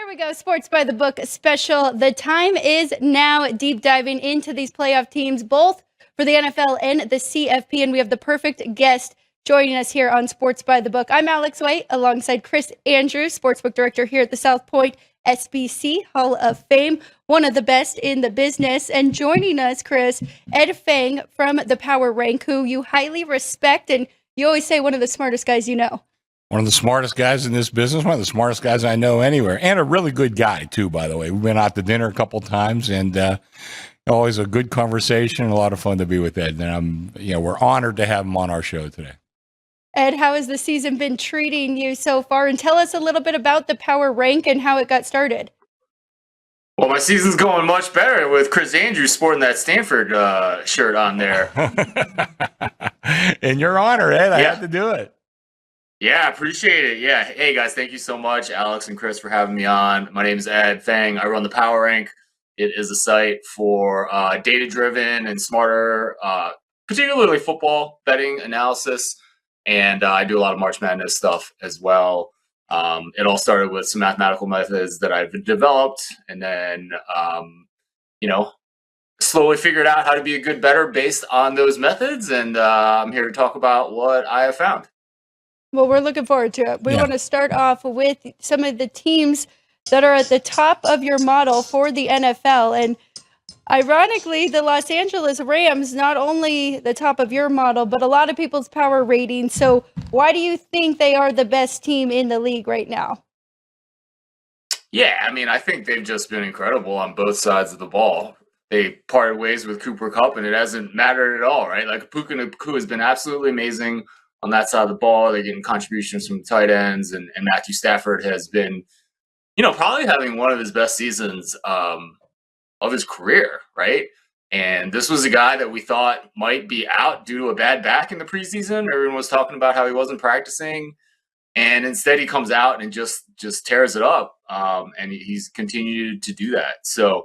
Here we go, Sports by the Book special. The time is now deep diving into these playoff teams, both for the NFL and the CFP, and we have the perfect guest joining us here on Sports by the Book. I'm Alex White, alongside Chris Andrews, Sportsbook Director here at the South Point SBC Hall of Fame, one of the best in the business. And joining us, Chris, Ed Feng from the Power Rank, who you highly respect, and you always say one of the smartest guys you know. One of the smartest guys in this business, one of the smartest guys I know anywhere, and a really good guy, too, by the way. We've been out to dinner a couple times, and always a good conversation and a lot of fun to be with Ed. And we're honored to have him on our show today. Ed, how has the season been treating you so far? And tell us a little bit about the Power Rank and how it got started. Well, my season's going much better with Chris Andrews sporting that Stanford shirt on there. In your honor, Ed, I had to do it. Yeah, appreciate it. Yeah. Hey, guys, thank you so much, Alex and Chris, for having me on. My name is Ed Feng. I run the Power Rank. It is a site for data-driven and smarter, particularly football betting analysis. And I do a lot of March Madness stuff as well. It all started with some mathematical methods that I've developed, and then, slowly figured out how to be a good bettor based on those methods. And I'm here to talk about what I have found. Well, we're looking forward to it. We want to start off with some of the teams that are at the top of your model for the NFL. And ironically, the Los Angeles Rams, not only the top of your model, but a lot of people's power ratings. So why do you think they are the best team in the league right now? Yeah, I think they've just been incredible on both sides of the ball. They parted ways with Cooper Kupp, and it hasn't mattered at all, right? Like, Puka Nacua has been absolutely amazing on that side of the ball. They're getting contributions from tight ends, and Matthew Stafford has been, probably having one of his best seasons of his career, right? And this was a guy that we thought might be out due to a bad back in the preseason. Everyone was talking about how he wasn't practicing, and instead he comes out and just tears it up, and he's continued to do that. So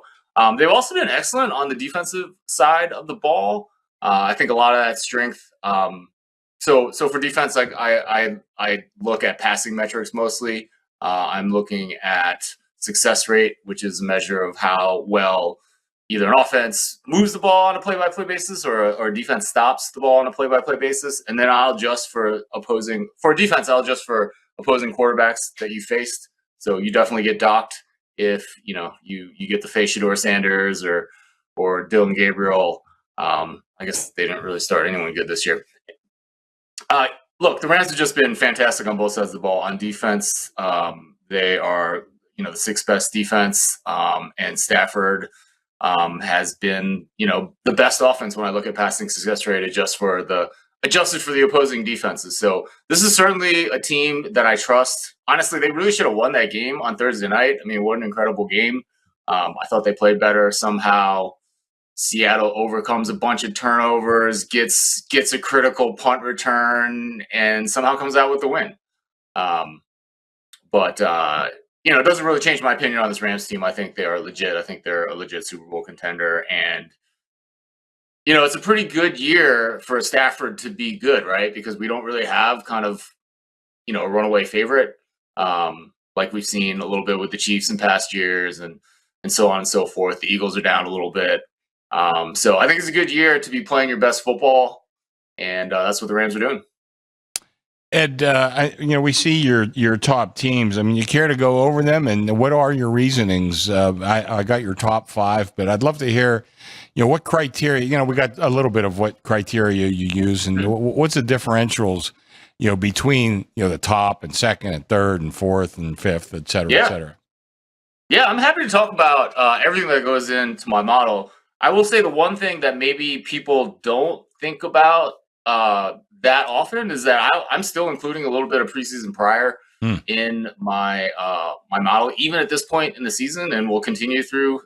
they've also been excellent on the defensive side of the ball. I think a lot of that strength. So for defense, like I look at passing metrics mostly. I'm looking at success rate, which is a measure of how well either an offense moves the ball on a play-by-play basis or a defense stops the ball on a play-by-play basis. And then I'll adjust for defense, I'll adjust for opposing quarterbacks that you faced. So you definitely get docked if you get to face Shedeur Sanders or Dylan Gabriel. I guess they didn't really start anyone good this year. Look, the Rams have just been fantastic on both sides of the ball. On defense, they are, the sixth best defense, and Stafford has been, the best offense when I look at passing success rate adjusted for the opposing defenses. So this is certainly a team that I trust. Honestly, they really should have won that game on Thursday night. What an incredible game. I thought they played better. Somehow Seattle overcomes a bunch of turnovers, gets a critical punt return, and somehow comes out with the win. It doesn't really change my opinion on this Rams team. I think they are legit. I think they're a legit Super Bowl contender. And, it's a pretty good year for Stafford to be good, right? Because we don't really have kind of, a runaway favorite, like we've seen a little bit with the Chiefs in past years and so on and so forth. The Eagles are down a little bit. So I think it's a good year to be playing your best football, and that's what the Rams are doing. Ed, we see your top teams. You care to go over them, and what are your reasonings? I got your top five, but I'd love to hear, what criteria. We got a little bit of what criteria you use, and what's the differentials, between the top and second and third and fourth and fifth, et cetera, et cetera. Yeah, I'm happy to talk about everything that goes into my model. I will say the one thing that maybe people don't think about that often is that I'm still including a little bit of preseason prior in my my model, even at this point in the season, and we'll continue to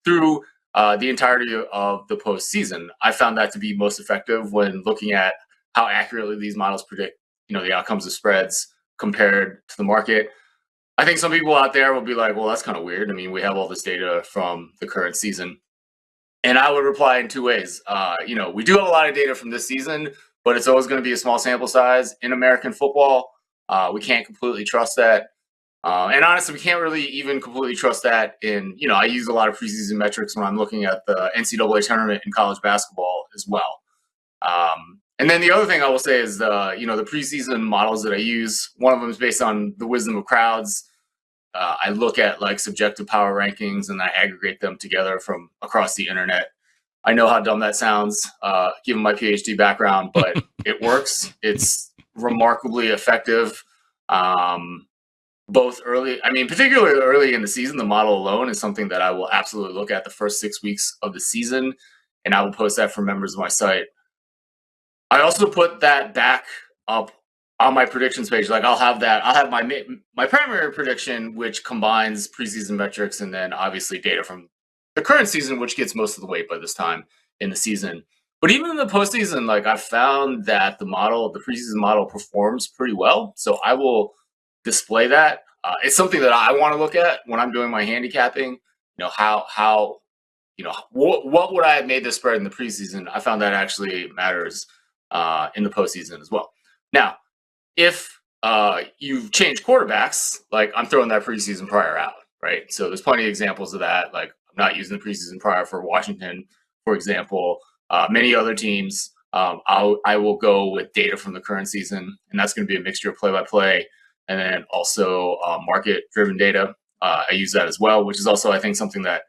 through the entirety of the postseason. I found that to be most effective when looking at how accurately these models predict, the outcomes of spreads compared to the market. I think some people out there will be like, well, that's kind of weird. We have all this data from the current season. And I would reply in two ways. We do have a lot of data from this season, but it's always going to be a small sample size in American football. We can't completely trust that. And honestly, we can't really even completely trust that I use a lot of preseason metrics when I'm looking at the NCAA tournament in college basketball as well. And then the other thing I will say is the preseason models that I use, one of them is based on the wisdom of crowds. I look at like subjective power rankings and I aggregate them together from across the internet. I know how dumb that sounds, given my PhD background, but it works. It's remarkably effective. Both early, particularly early in the season, the model alone is something that I will absolutely look at the first 6 weeks of the season, and I will post that for members of my site. I also put that back up on my predictions page. Like I'll have my primary prediction, which combines preseason metrics and then obviously data from the current season, which gets most of the weight by this time in the season. But even in the postseason, like I've found that the preseason model performs pretty well. So I will display that. It's something that I want to look at when I'm doing my handicapping. What would I have made this spread in the preseason? I found that actually matters in the postseason as well. Now, if you've changed quarterbacks, like I'm throwing that preseason prior out, right? So there's plenty of examples of that. Like I'm not using the preseason prior for Washington, for example. Many other teams, I will go with data from the current season, and that's going to be a mixture of play-by-play and then also market-driven data. I use that as well, which is also, I think, something that,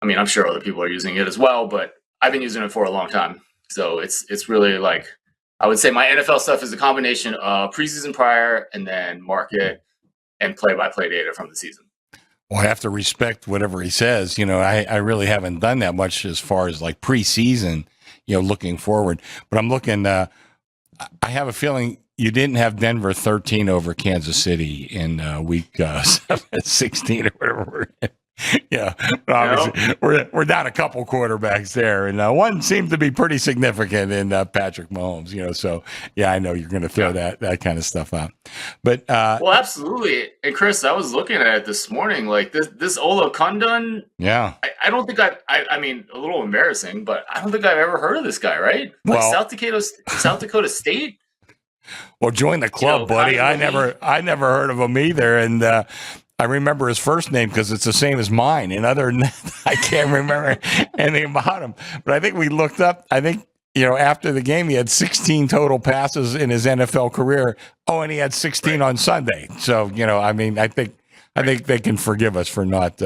I'm sure other people are using it as well, but I've been using it for a long time. So it's really like, I would say my NFL stuff is a combination of preseason prior and then market and play-by-play data from the season. Well, I have to respect whatever he says. I really haven't done that much as far as like preseason, looking forward. But I'm looking, I have a feeling you didn't have Denver 13 over Kansas City in week 16 or whatever we're in. Yeah, obviously we're down a couple quarterbacks there, and one seemed to be pretty significant in Patrick Mahomes. So yeah, I know you're going to throw that kind of stuff out, but well, absolutely. And Chris, I was looking at it this morning, like this Ola Kundun. Yeah, I don't think I mean, a little embarrassing, but I don't think I've ever heard of this guy, right? Like South Dakota State. Well, join the club, buddy. I never heard of him either, and. I remember his first name because it's the same as mine. And other than that, I can't remember anything about him. But I think we looked up, after the game, he had 16 total passes in his NFL career. Oh, and he had 16 on Sunday. So, I think they can forgive us for not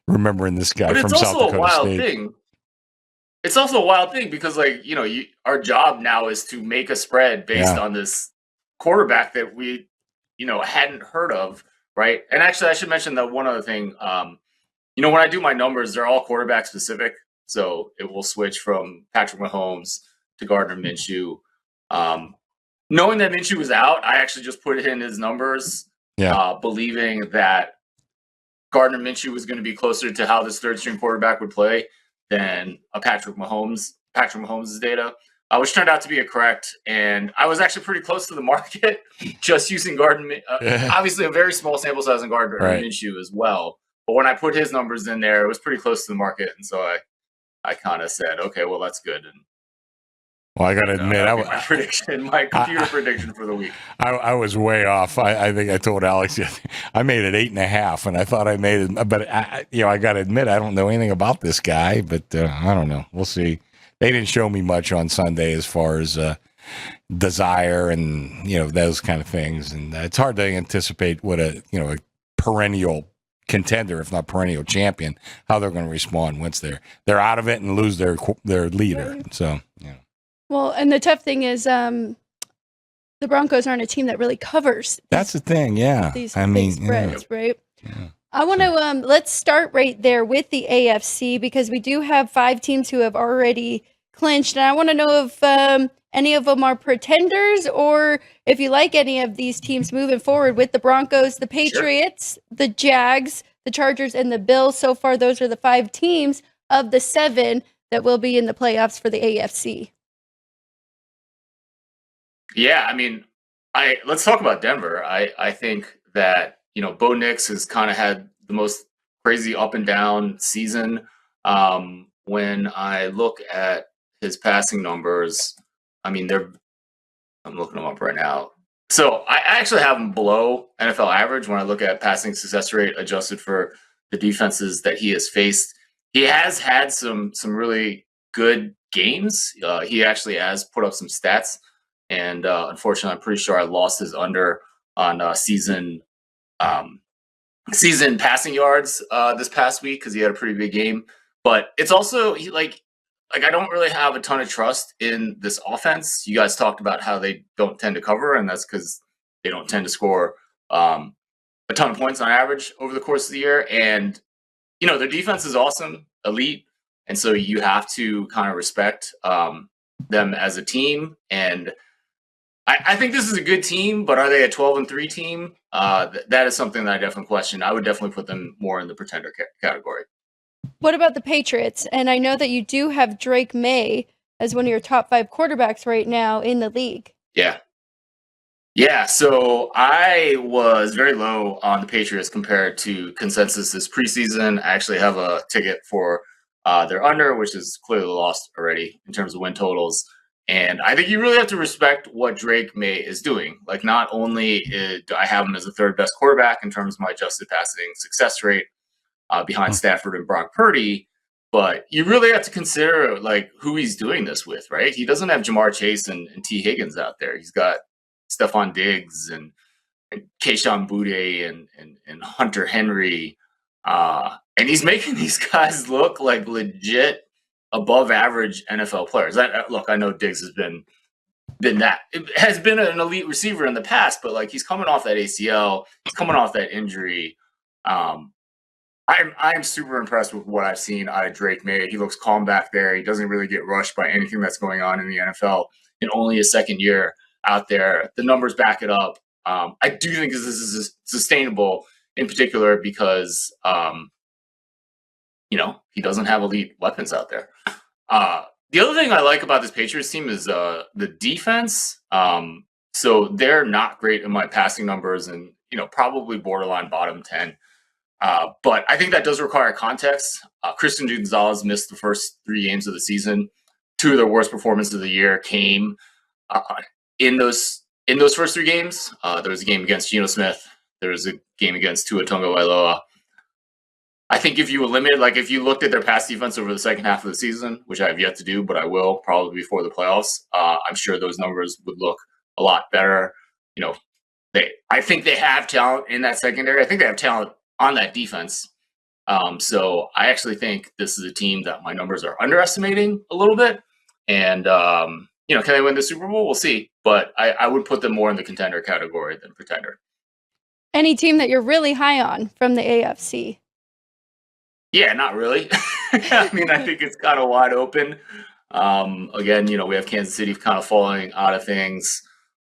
remembering this guy from South Dakota State. It's also a wild thing because, our job now is to make a spread based on this quarterback that we, hadn't heard of. Right. And actually, I should mention that one other thing. When I do my numbers, they're all quarterback specific. So it will switch from Patrick Mahomes to Gardner Minshew. Knowing that Minshew was out, I actually just put it in his numbers, believing that Gardner Minshew was going to be closer to how this third string quarterback would play than a Patrick Mahomes' data. Which turned out to be correct, and I was actually pretty close to the market just using Gardner. Obviously, a very small sample size in Gardner Minshew as well. But when I put his numbers in there, it was pretty close to the market, and so I kind of said, okay, well, that's good. And I got to admit, my computer prediction for the week. I was way off. I think I told Alex I made it 8.5, and I thought I made it, but I got to admit I don't know anything about this guy, but I don't know. We'll see. They didn't show me much on Sunday as far as desire and those kind of things, and it's hard to anticipate what a perennial contender, if not perennial champion, how they're going to respond once they're out of it and lose their leader. Right. So Well, and the tough thing is the Broncos aren't a team that really covers. That's the thing, yeah. These spreads, right? Yeah. I want to let's start right there with the AFC because we do have 5 teams who have already clinched, and I want to know if any of them are pretenders or if you like any of these teams moving forward with the Broncos, the Patriots, the Jags, the Chargers, and the Bills. So far, those are the 5 teams of the 7 that will be in the playoffs for the AFC. Yeah, let's talk about Denver. I think that Bo Nix has kind of had the most crazy up and down season. When I look at his passing numbers, I'm looking them up right now. So I actually have him below NFL average when I look at passing success rate adjusted for the defenses that he has faced. He has had some really good games. He actually has put up some stats, and unfortunately, I'm pretty sure I lost his under on season passing yards this past week because he had a pretty big game. But it's also like I don't really have a ton of trust in this offense. You guys talked about how they don't tend to cover, and that's because they don't tend to score a ton of points on average over the course of the year. And their defense is awesome, elite, and so you have to kind of respect them as a team. And I think this is a good team, but are they a 12-3 team? That is something that I definitely question. I would definitely put them more in the pretender category. What about the Patriots? And I know that you do have Drake May as one of your top 5 quarterbacks right now in the league. Yeah, so I was very low on the Patriots compared to consensus this preseason. I actually have a ticket for their under, which is clearly lost already in terms of win totals. And I think you really have to respect what Drake May is doing. Like, not only do I have him as the third best quarterback in terms of my adjusted passing success rate behind Stafford and Brock Purdy, but you really have to consider like who he's doing this with, right? He doesn't have Jamar Chase and T. Higgins out there. He's got Stephon Diggs and Kayshon Boutte and Hunter Henry. And he's making these guys look like legit above average NFL players. Look, I know Diggs has been that. It has been an elite receiver in the past, but like he's coming off that ACL, he's coming off that injury. I'm super impressed with what I've seen out of Drake May. He looks calm back there. He doesn't really get rushed by anything that's going on in the NFL in only his second year out there. The numbers back it up. I do think this is sustainable in particular because he doesn't have elite weapons out there. The other thing I like about this Patriots team is the defense. So they're not great in my passing numbers and, probably borderline bottom 10. But I think that does require context. Christian Gonzalez missed the first 3 games of the season. 2 of their worst performances of the year came in those first 3 games. There was a game against Geno Smith. There was a game against Tua Tagovailoa. I think if you looked at their pass defense over the second half of the season, which I have yet to do, but I will probably before the playoffs, I'm sure those numbers would look a lot better. I think they have talent in that secondary. I think they have talent on that defense. So I actually think this is a team that my numbers are underestimating a little bit. And, can they win the Super Bowl? We'll see. But I would put them more in the contender category than pretender. Any team that you're really high on from the AFC? Yeah, not really. I mean, I think it's kind of wide open. Again, we have Kansas City kind of falling out of things.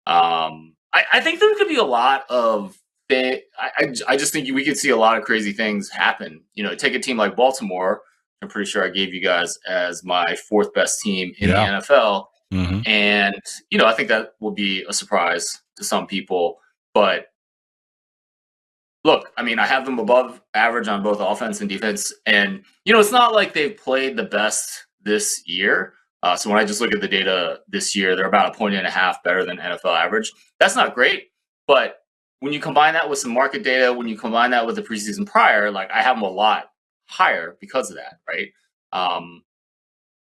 I think there could be a lot of I just think we could see a lot of crazy things happen. Take a team like Baltimore. I'm pretty sure I gave you guys as my 4th best team in the NFL. Mm-hmm. And, I think that will be a surprise to some people. But look, I mean, I have them above average on both offense and defense. And, it's not like they've played the best this year. So when I just look at the data this year, they're about 1.5 points better than NFL average. That's not great. But when you combine that with some market data, when you combine that with the preseason prior, like I have them a lot higher because of that, right?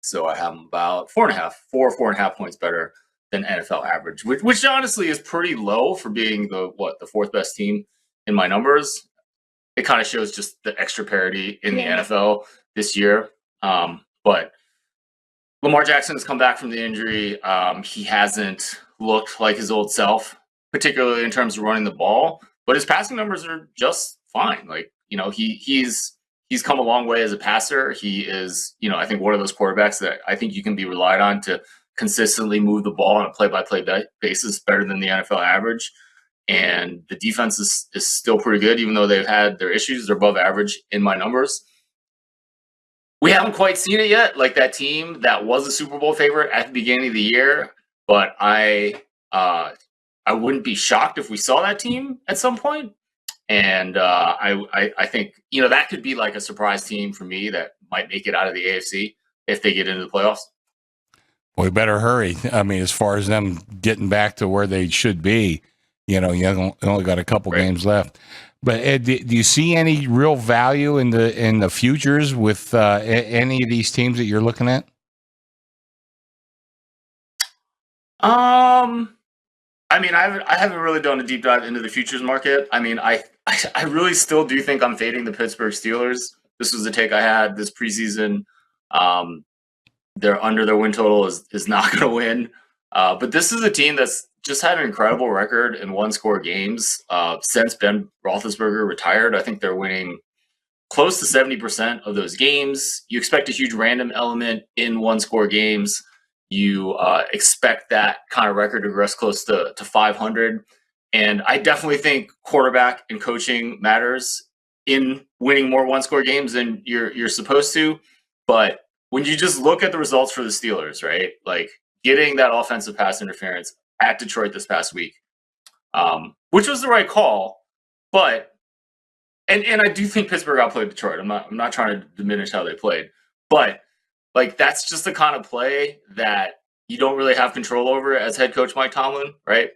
So I have them about 4.5 points better than NFL average, which honestly is pretty low for being the 4th best team in my numbers. It kind of shows just the extra parity in the NFL this year. But Lamar Jackson has come back from the injury. He hasn't looked like his old self, particularly in terms of running the ball, but his passing numbers are just fine. Like, he's come a long way as a passer. He is, I think one of those quarterbacks that I think you can be relied on to consistently move the ball on a play-by-play basis better than the NFL average. And the defense is still pretty good, even though they've had their issues. They're above average in my numbers. We haven't quite seen it yet, like that team that was a Super Bowl favorite at the beginning of the year, but I wouldn't be shocked if we saw that team at some point. And I think, that could be like a surprise team for me that might make it out of the AFC if they get into the playoffs. Boy, better hurry. I mean, as far as them getting back to where they should be, You only got a couple games left. But Ed, do you see any real value in the futures with any of these teams that you're looking at? I mean, I haven't really done a deep dive into the futures market. I mean, I really still do think I'm fading the Pittsburgh Steelers. This was the take I had this preseason. They're under their win total is not going to win. But this is a team that's just had an incredible record in one-score games since Ben Roethlisberger retired. I think they're winning close to 70% of those games. You expect a huge random element in one-score games. You expect that kind of record to progress close to 500. And I definitely think quarterback and coaching matters in winning more one-score games than you're supposed to. But when you just look at the results for the Steelers, right, like getting that offensive pass interference at Detroit this past week, which was the right call, but and I do think Pittsburgh outplayed Detroit. I'm not trying to diminish how they played, but like that's just the kind of play that you don't really have control over as head coach Mike Tomlin, right?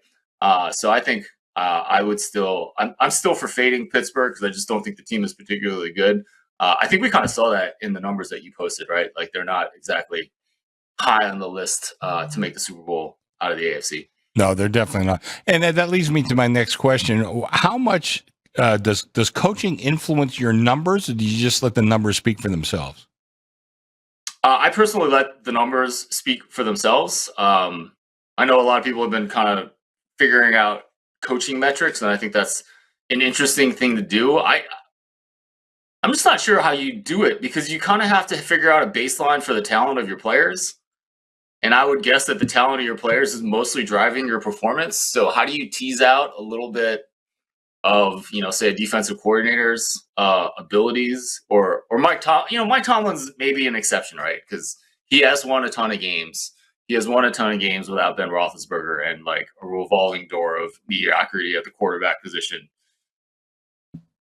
So I think I'm still for fading Pittsburgh because I just don't think the team is particularly good. I think we kind of saw that in the numbers that you posted, right? Like they're not exactly high on the list to make the Super Bowl out of the AFC. No, they're definitely not. And that leads me to my next question. How much does coaching influence your numbers, or do you just let the numbers speak for themselves? I personally let the numbers speak for themselves. I know a lot of people have been kind of figuring out coaching metrics, and I think that's an interesting thing to do. I'm just not sure how you do it because you kind of have to figure out a baseline for the talent of your players. And I would guess that the talent of your players is mostly driving your performance. So how do you tease out a little bit of, say a defensive coordinator's abilities or Mike Tomlin's maybe an exception, right? Because he has won a ton of games. He has won a ton of games without Ben Roethlisberger and like a revolving door of mediocrity at the quarterback position.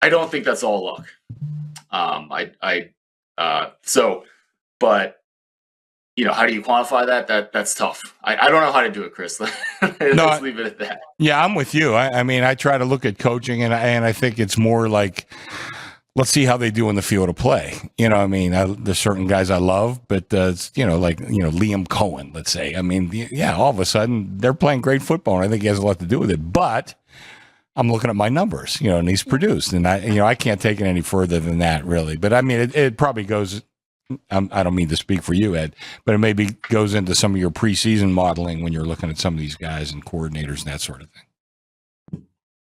I don't think that's all luck. But how do you quantify that? That's tough. I don't know how to do it, Chris. Let's leave it at that. Yeah, I'm with you. I mean, I try to look at coaching, and I think it's more like, let's see how they do in the field of play. I mean, there's certain guys I love, but Liam Cohen, let's say. I mean, yeah, all of a sudden they're playing great football, and I think he has a lot to do with it. But I'm looking at my numbers, and he's produced, and I can't take it any further than that, really. But I mean, it probably goes. I don't mean to speak for you, Ed, but it maybe goes into some of your preseason modeling when you're looking at some of these guys and coordinators and that sort of thing.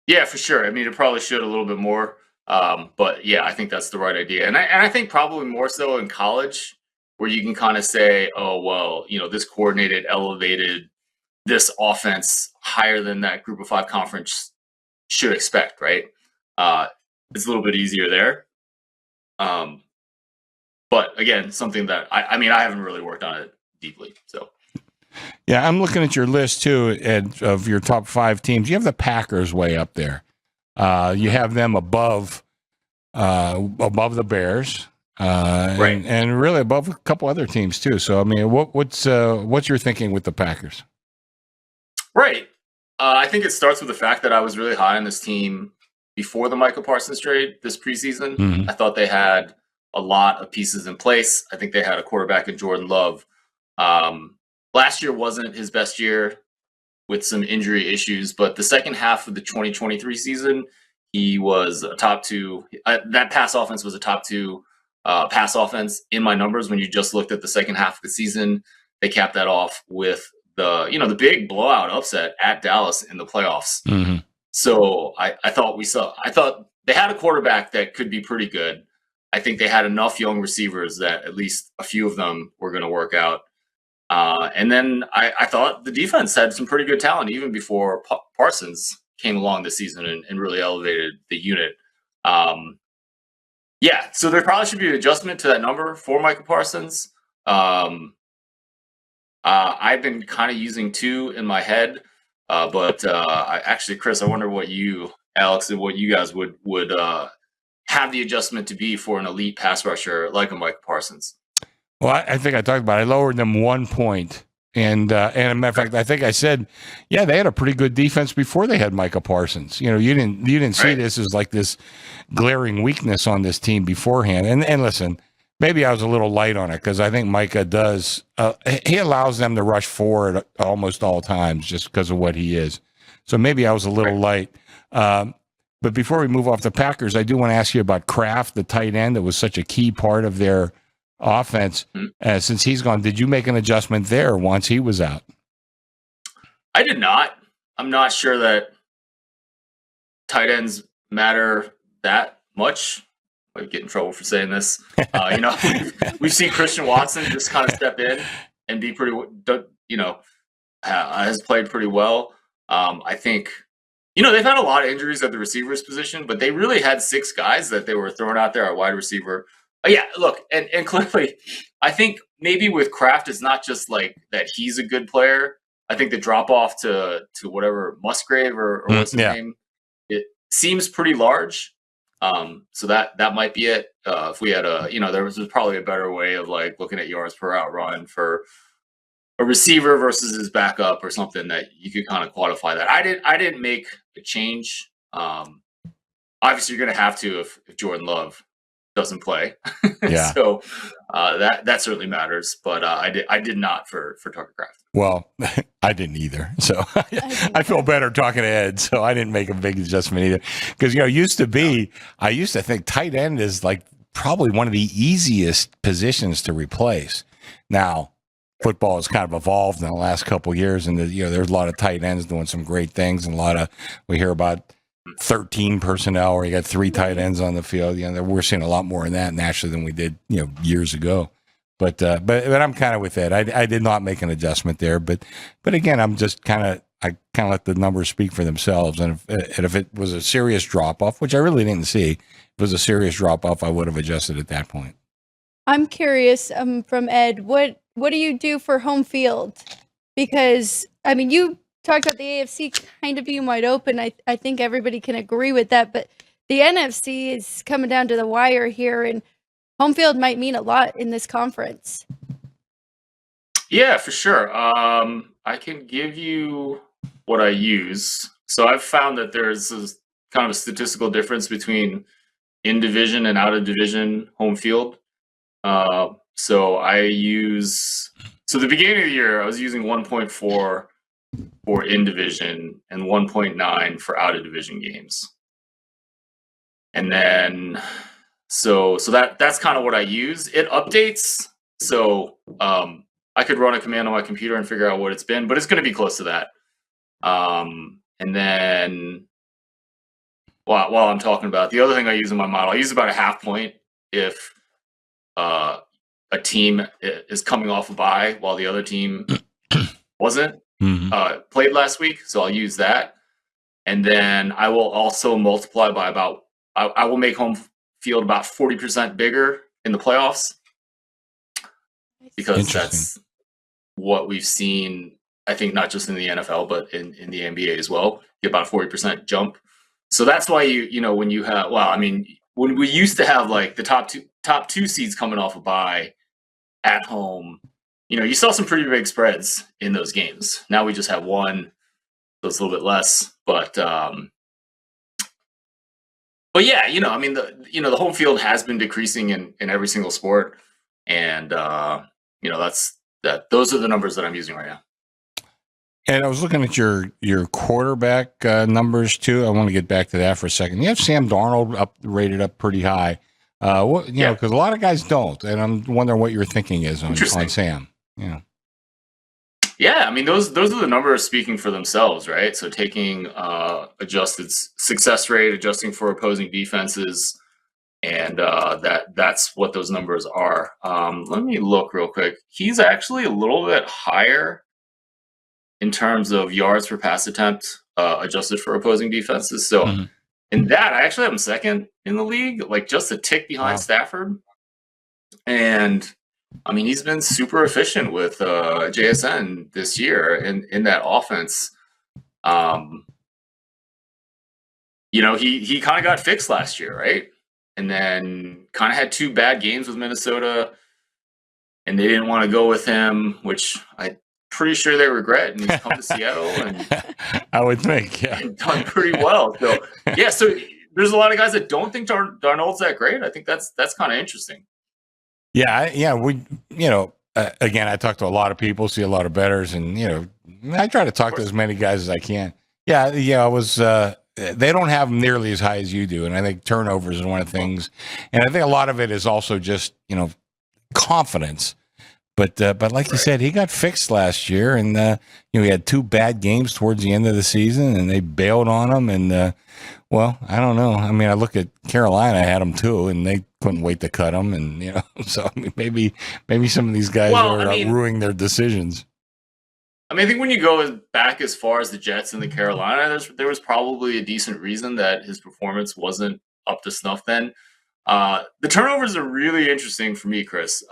Yeah, for sure. I mean, it probably should a little bit more, but yeah, I think that's the right idea, and I think probably more so in college, where you can kind of say, oh well, this coordinated elevated this offense higher than that Group of 5 conference should expect, right? It's a little bit easier there. But again, something that I haven't really worked on it deeply. So, yeah, I'm looking at your list too, Ed, of your top 5 teams. You have the Packers way up there. You have them above the Bears, right, and really above a couple other teams too. So, I mean, what's your thinking with the Packers? Right. I think it starts with the fact that I was really high on this team before the Micah Parsons trade this preseason. Mm-hmm. I thought they had a lot of pieces in place. I think they had a quarterback in Jordan Love. Last year wasn't his best year with some injury issues, but the second half of the 2023 season, he was a top 2. That pass offense was a top 2 pass offense in my numbers. When you just looked at the second half of the season, they capped that off with the big blowout upset at Dallas in the playoffs. Mm-hmm. So I thought they had a quarterback that could be pretty good. I think they had enough young receivers that at least a few of them were going to work out. And then I thought the defense had some pretty good talent even before Parsons came along this season and really elevated the unit. So there probably should be an adjustment to that number for Micah Parsons. I've been kind of using 2 in my head, but Chris, I wonder what you, Alex, and what you guys would have the adjustment to be for an elite pass rusher like a Micah Parsons. Well, I think I talked about it. I lowered them 1 point And as a matter of fact, I think I said, yeah, they had a pretty good defense before they had Micah Parsons. You didn't see this as like this glaring weakness on this team beforehand. And listen, maybe I was a little light on it because I think Micah does. He allows them to rush forward almost all times just because of what he is. So maybe I was a little light. But before we move off the Packers, I do want to ask you about Kraft, the tight end that was such a key part of their offense. Since he's gone, did you make an adjustment there once he was out? I did not. I'm not sure that tight ends matter that much. I get in trouble for saying this. We've seen Christian Watson just kind of step in and be pretty, has played pretty well. I think, they've had a lot of injuries at the receivers position, but they really had 6 guys that they were throwing out there at wide receiver. Yeah, look, and clearly, I think maybe with Kraft, it's not just like that he's a good player. I think the drop off to whatever Musgrave or what's his name, it seems pretty large. So that might be it. If we had there was probably a better way of like looking at yards per route run for a receiver versus his backup or something that you could kind of quantify that. I didn't make a change. Obviously, you're going to have to if Jordan Love doesn't play. Yeah. So that certainly matters. But I did not for Tucker Kraft. Well, I didn't either. So I feel better talking to Ed. So I didn't make a big adjustment either. Because, I used to think tight end is like probably one of the easiest positions to replace. Now, football has kind of evolved in the last couple of years. And, there's a lot of tight ends doing some great things. And we hear about 13 personnel where you got 3 tight ends on the field. We're seeing a lot more in that nationally than we did, years ago. But I'm kind of with that. I did not make an adjustment there. But again, I'm just I let the numbers speak for themselves. And if it was a serious drop off, which I really didn't see, if it was a serious drop off, I would have adjusted at that point. I'm curious from Ed, what do you do for home field? Because you talked about the AFC kind of being wide open. I think everybody can agree with that. But the NFC is coming down to the wire here, and home field might mean a lot in this conference. Yeah, for sure. I can give you what I use. So I've found that there's kind of a statistical difference between in-division and out-of-division home field. So the beginning of the year, I was using 1.4 for in-division and 1.9 for out-of-division games. And then... So that's kind of what I use. It updates, so I could run a command on my computer and figure out what it's been, but it's going to be close to that. And then while I'm talking about the other thing I use in my model, I use about a half point if a team is coming off a bye while the other team wasn't played last week. So I'll use that, and then I will also multiply by about. I will make home field about 40% bigger in the playoffs because that's what we've seen, I think, not just in the NFL, but in the NBA as well. Get about a 40% jump. So that's why when you have, when we used to have like the top two seeds coming off a bye at home, you saw some pretty big spreads in those games. Now we just have one, so it's a little bit less, but yeah, the home field has been decreasing in every single sport, and those are the numbers that I'm using right now. And I was looking at your quarterback numbers too. I want to get back to that for a second. You have Sam Darnold rated up pretty high, because a lot of guys don't, and I'm wondering what your thinking is on Sam. Yeah. Yeah, those are the numbers speaking for themselves, right? So taking adjusted success rate, adjusting for opposing defenses, and that's what those numbers are. Let me look real quick. He's actually a little bit higher in terms of yards per pass attempt, adjusted for opposing defenses. So in that, I actually have him second in the league, like just a tick behind Stafford. And he's been super efficient with JSN this year in that offense. He kind of got fixed last year, right? And then kind of had 2 bad games with Minnesota, and they didn't want to go with him, which I pretty sure they regret, and he's come to Seattle and I would think, yeah, and done pretty well. So yeah, so there's a lot of guys that don't think Darnold's that great. I think that's kind of interesting. Yeah, we, again, I talk to a lot of people, see a lot of bettors, and I try to talk to as many guys as I can. Yeah, I was. They don't have them nearly as high as you do, and I think turnovers is one of the things, and I think a lot of it is also just confidence. But like you said, he got fixed last year, and he had 2 bad games towards the end of the season, and they bailed on him. And well, I don't know. I mean, I look at Carolina, I had them too, and they couldn't wait to cut him. And so I mean, maybe some of these guys are ruining their decisions. I mean, I think when you go back as far as the Jets and the Carolina, there was probably a decent reason that his performance wasn't up to snuff then. The turnovers are really interesting for me, Chris.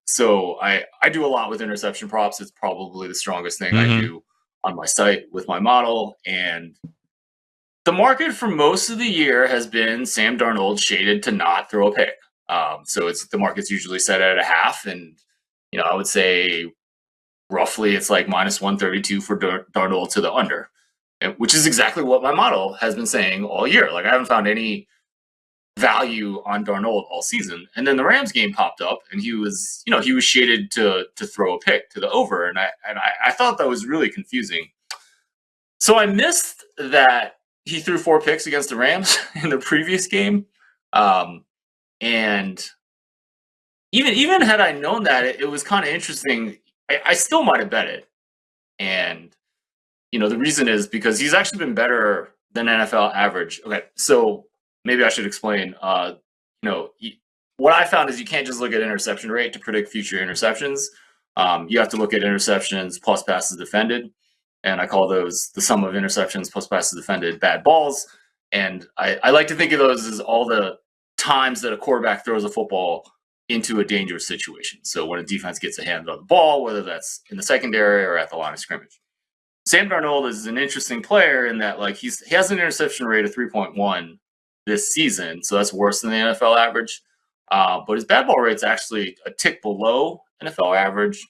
So I do a lot with interception props. It's probably the strongest thing I do on my site with my model. And the market for most of the year has been Sam Darnold shaded to not throw a pick. So the market's usually set at a half. And, I would say roughly it's like minus 132 for Darnold to the under, which is exactly what my model has been saying all year. Like I haven't found any value on Darnold all season. And then the Rams game popped up and he was shaded to throw a pick to the over. And I thought that was really confusing. So I missed that he threw 4 picks against the Rams in the previous game. And even had I known that, it was kind of interesting. I still might have bet it. And, the reason is because he's actually been better than NFL average. Okay, so maybe I should explain. What I found is you can't just look at interception rate to predict future interceptions. You have to look at interceptions plus passes defended. And I call those the sum of interceptions plus passes defended bad balls. And I like to think of those as all the times that a quarterback throws a football into a dangerous situation. So when a defense gets a hand on the ball, whether that's in the secondary or at the line of scrimmage. Sam Darnold is an interesting player in that he has an interception rate of 3.1 this season. So that's worse than the NFL average. But his bad ball rate's actually a tick below NFL average.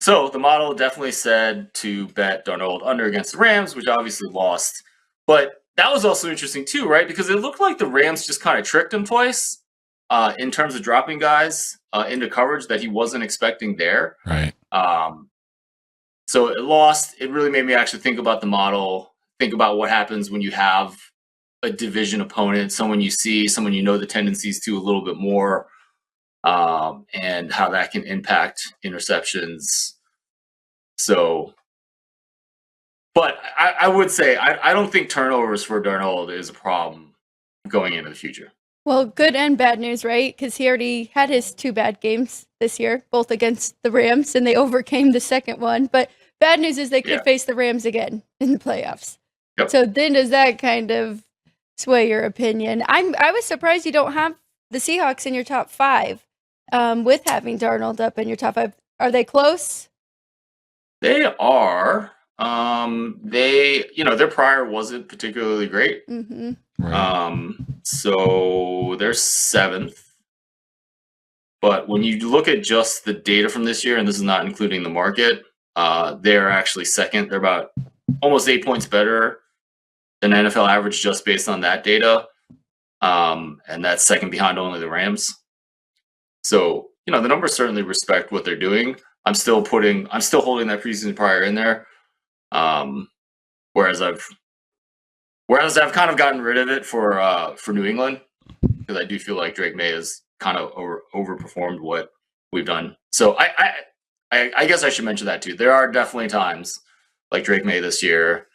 So the model definitely said to bet Darnold under against the Rams, which obviously lost. But that was also interesting too, right? Because it looked like the Rams just kind of tricked him twice in terms of dropping guys into coverage that he wasn't expecting there. Right. So it lost. It really made me actually think about the model, think about what happens when you have a division opponent, someone you see, someone the tendencies to a little bit more, and how that can impact interceptions. So, but I would say I don't think turnovers for Darnold is a problem going into the future. Well, good and bad news, right? Because he already had his 2 bad games this year, both against the Rams, and they overcame the second one. But bad news is they could face the Rams again in the playoffs. Yep. So then does that kind of sway your opinion? I was surprised you don't have the Seahawks in your top 5 with having Darnold up in your top 5. Are they close? They are. Their prior wasn't particularly great. Mm-hmm. Right. So they're 7th. But when you look at just the data from this year, and this is not including the market, they're actually 2nd. They're about almost 8 points better than NFL average just based on that data. And that's 2nd behind only the Rams. So, the numbers certainly respect what they're doing. I'm still holding that preseason prior in there. Whereas I've kind of gotten rid of it for New England, because I do feel like Drake May has kind of overperformed what we've done. So I guess I should mention that too. There are definitely times like Drake May this year,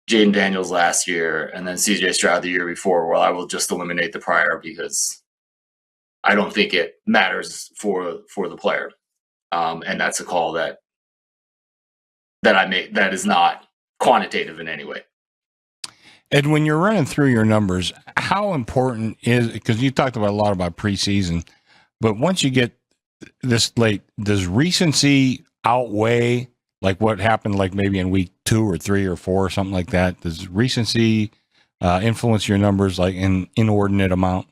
Jaden Daniels last year, and then CJ Stroud the year before, where I will just eliminate the prior because I don't think it matters for the player. And that's a call that I make that is not quantitative in any way. And when you're running through your numbers, how important is, because you talked a lot about preseason, but once you get this late, does recency outweigh like what happened like maybe in week 2 or 3 or 4 or something like that? Does recency influence your numbers like in inordinate amount?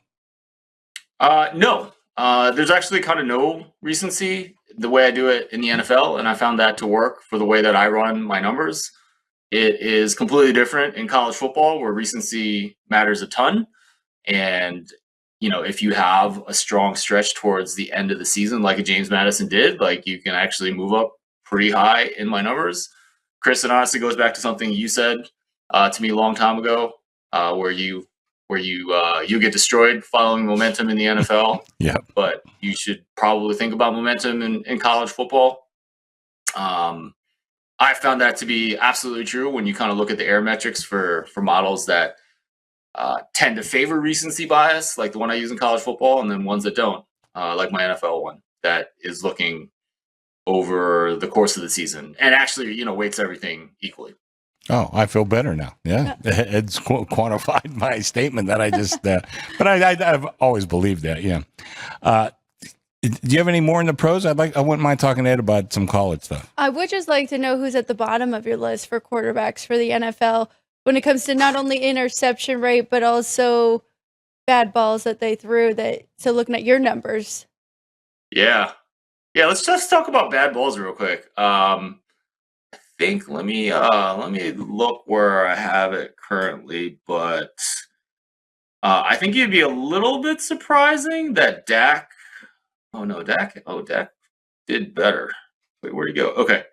No. There's actually kind of no recency. the way I do it in the NFL, and I found that to work for the way that I run my numbers. It is completely different in college football, where recency matters a ton. And, if you have a strong stretch towards the end of the season, like a James Madison did, like you can actually move up pretty high in my numbers. Chris, it honestly goes back to something you said to me a long time ago, where you get destroyed following momentum in the NFL. Yeah. But you should probably think about momentum in college football. I found that to be absolutely true when you kind of look at the air metrics for models that tend to favor recency bias, like the one I use in college football, and then ones that don't, like my NFL one that is looking over the course of the season and actually, weights everything equally. Oh, I feel better now. Yeah. It's quantified my statement that I just, but I've always believed that. Yeah. Do you have any more in the pros? I wouldn't mind talking to Ed about some college stuff. I would just like to know who's at the bottom of your list for quarterbacks for the NFL when it comes to not only interception rate, but also bad balls that they threw. So looking at your numbers. Yeah. Let's just talk about bad balls real quick. I think let me look where I have it currently, but I think it'd be a little bit surprising that Dak. Dak did better. Wait, where'd he go? Okay.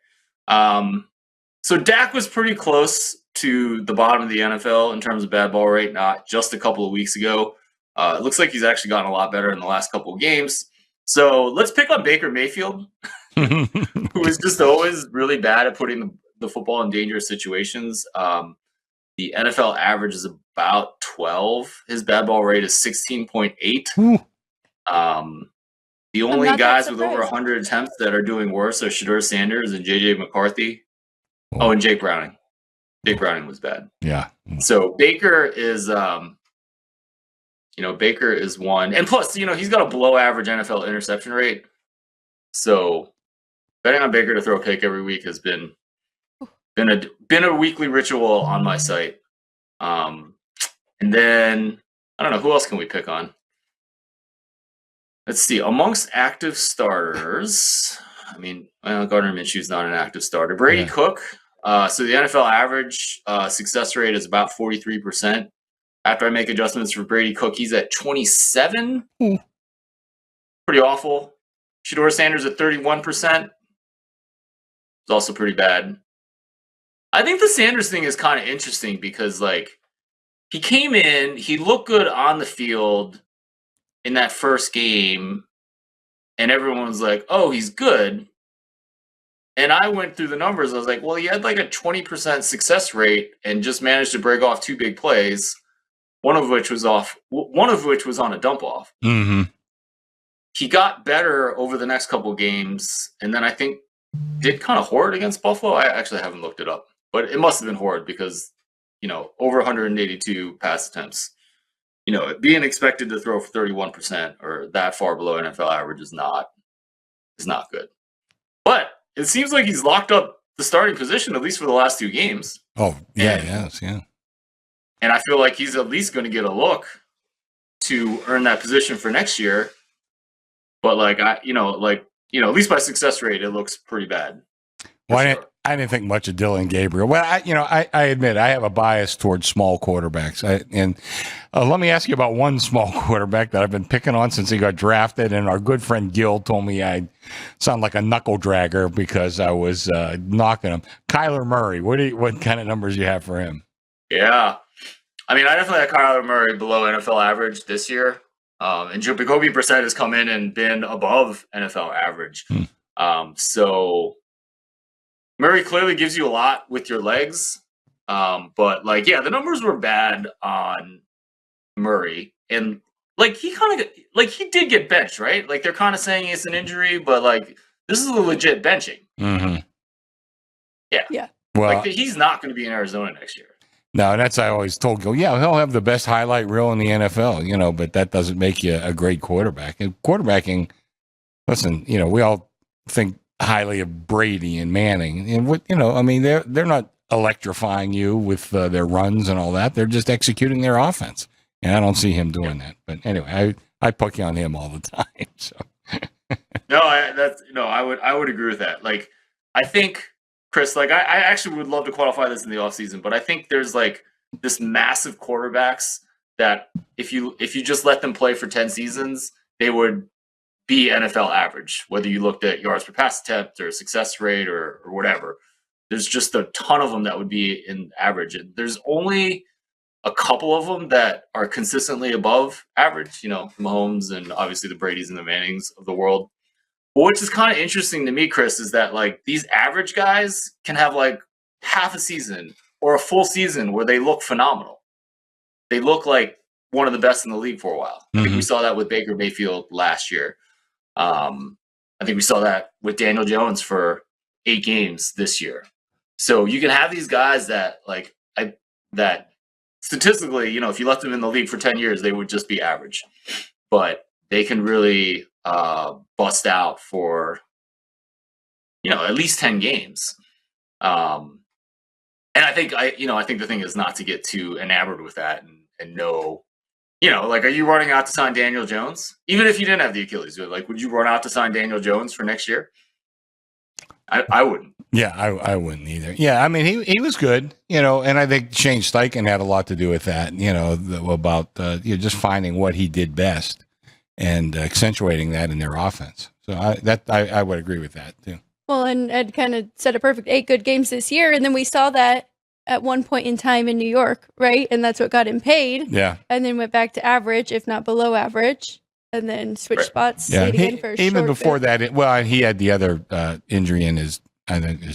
So Dak was pretty close to the bottom of the NFL in terms of bad ball rate, not just a couple of weeks ago. It looks like he's actually gotten a lot better in the last couple of games. So let's pick on Baker Mayfield, who is just always really bad at putting the football in dangerous situations. The NFL average is about 12. His bad ball rate is 16.8. The only guys with over 100 attempts that are doing worse are Shedeur Sanders and J.J. McCarthy. Oh, and Jake Browning. Jake Browning was bad. Yeah. So Baker is, Baker is one. And plus, he's got a below average NFL interception rate. So betting on Baker to throw a pick every week has been a weekly ritual on my site. And then, I don't know, who else can we pick on? Let's see. Amongst active starters, Gardner Minshew's not an active starter. Brady Cook. So the NFL average success rate is about 43%. After I make adjustments for Brady Cook, he's at 27. Pretty awful. Shedeur Sanders at 31%. It's also pretty bad. I think the Sanders thing is kind of interesting because, he came in, he looked good on the field in that first game, and everyone was like, oh, he's good. And I went through the numbers. I was like, well, he had a 20% success rate and just managed to break off 2 big plays, one of which was on a dump off. Mm-hmm. He got better over the next couple games, and then I think did kind of hoard against Buffalo. I actually haven't looked it up, but it must have been hoard because, over 182 pass attempts. Being expected to throw for 31% or that far below NFL average is not good. But it seems like he's locked up the starting position, at least for the last 2 games. Oh, yeah, yes. And I feel like he's at least going to get a look to earn that position for next year. But at least by success rate, it looks pretty bad. Well, I didn't think much of Dylan Gabriel. Well, I admit I have a bias towards small quarterbacks. Let me ask you about one small quarterback that I've been picking on since he got drafted. And our good friend Gil told me I sound like a knuckle dragger because I was knocking him. Kyler Murray. What kind of numbers do you have for him? Yeah, I definitely had Kyler Murray below NFL average this year. And Jacoby Brissett has come in and been above NFL average. So Murray clearly gives you a lot with your legs. But the numbers were bad on Murray. And he did get benched, right? They're kind of saying it's an injury, but this is a legit benching. Mm-hmm. Yeah. Well, he's not going to be in Arizona next year. No, and that's I always told Gil. Yeah, he'll have the best highlight reel in the NFL, but that doesn't make you a great quarterback. And quarterbacking, listen, we all think highly of Brady and Manning, and they're not electrifying you with their runs and all that. They're just executing their offense, and I don't see him doing that. But anyway, I poke you on him all the time. So No, I would agree with that. Like, I think, Chris, like I actually would love to qualify this in the offseason, but I think there's like this massive quarterbacks that if you just let them play for 10 seasons, they would be NFL average, whether you looked at yards per pass attempt or success rate or whatever. There's just a ton of them that would be in average. And there's only a couple of them that are consistently above average, Mahomes and obviously the Bradys and the Mannings of the world. But which is kind of interesting to me, Chris, is that like these average guys can have like half a season or a full season where they look phenomenal. They look like one of the best in the league for a while. I think we saw that with Baker Mayfield last year. I think we saw that with Daniel Jones for 8 games this year. So you can have these guys that that statistically, if you left them in the league for 10 years, they would just be average. But they can really bust out for, at least 10 games. And I think the thing is not to get too enamored with that and know, are you running out to sign Daniel Jones? Even if you didn't have the Achilles, would you run out to sign Daniel Jones for next year? I wouldn't. Yeah, I wouldn't either. Yeah, I mean, he was good, and I think Shane Steichen had a lot to do with that, about just finding what he did best and accentuating that in their offense. So I would agree with that too. Well, and Ed kind of said a perfect 8 good games this year, and then we saw that at one point in time in New York, right? And that's what got him paid. Yeah. And then went back to average, if not below average, and then switched spots. Yeah. Even before that, he had the other injury in his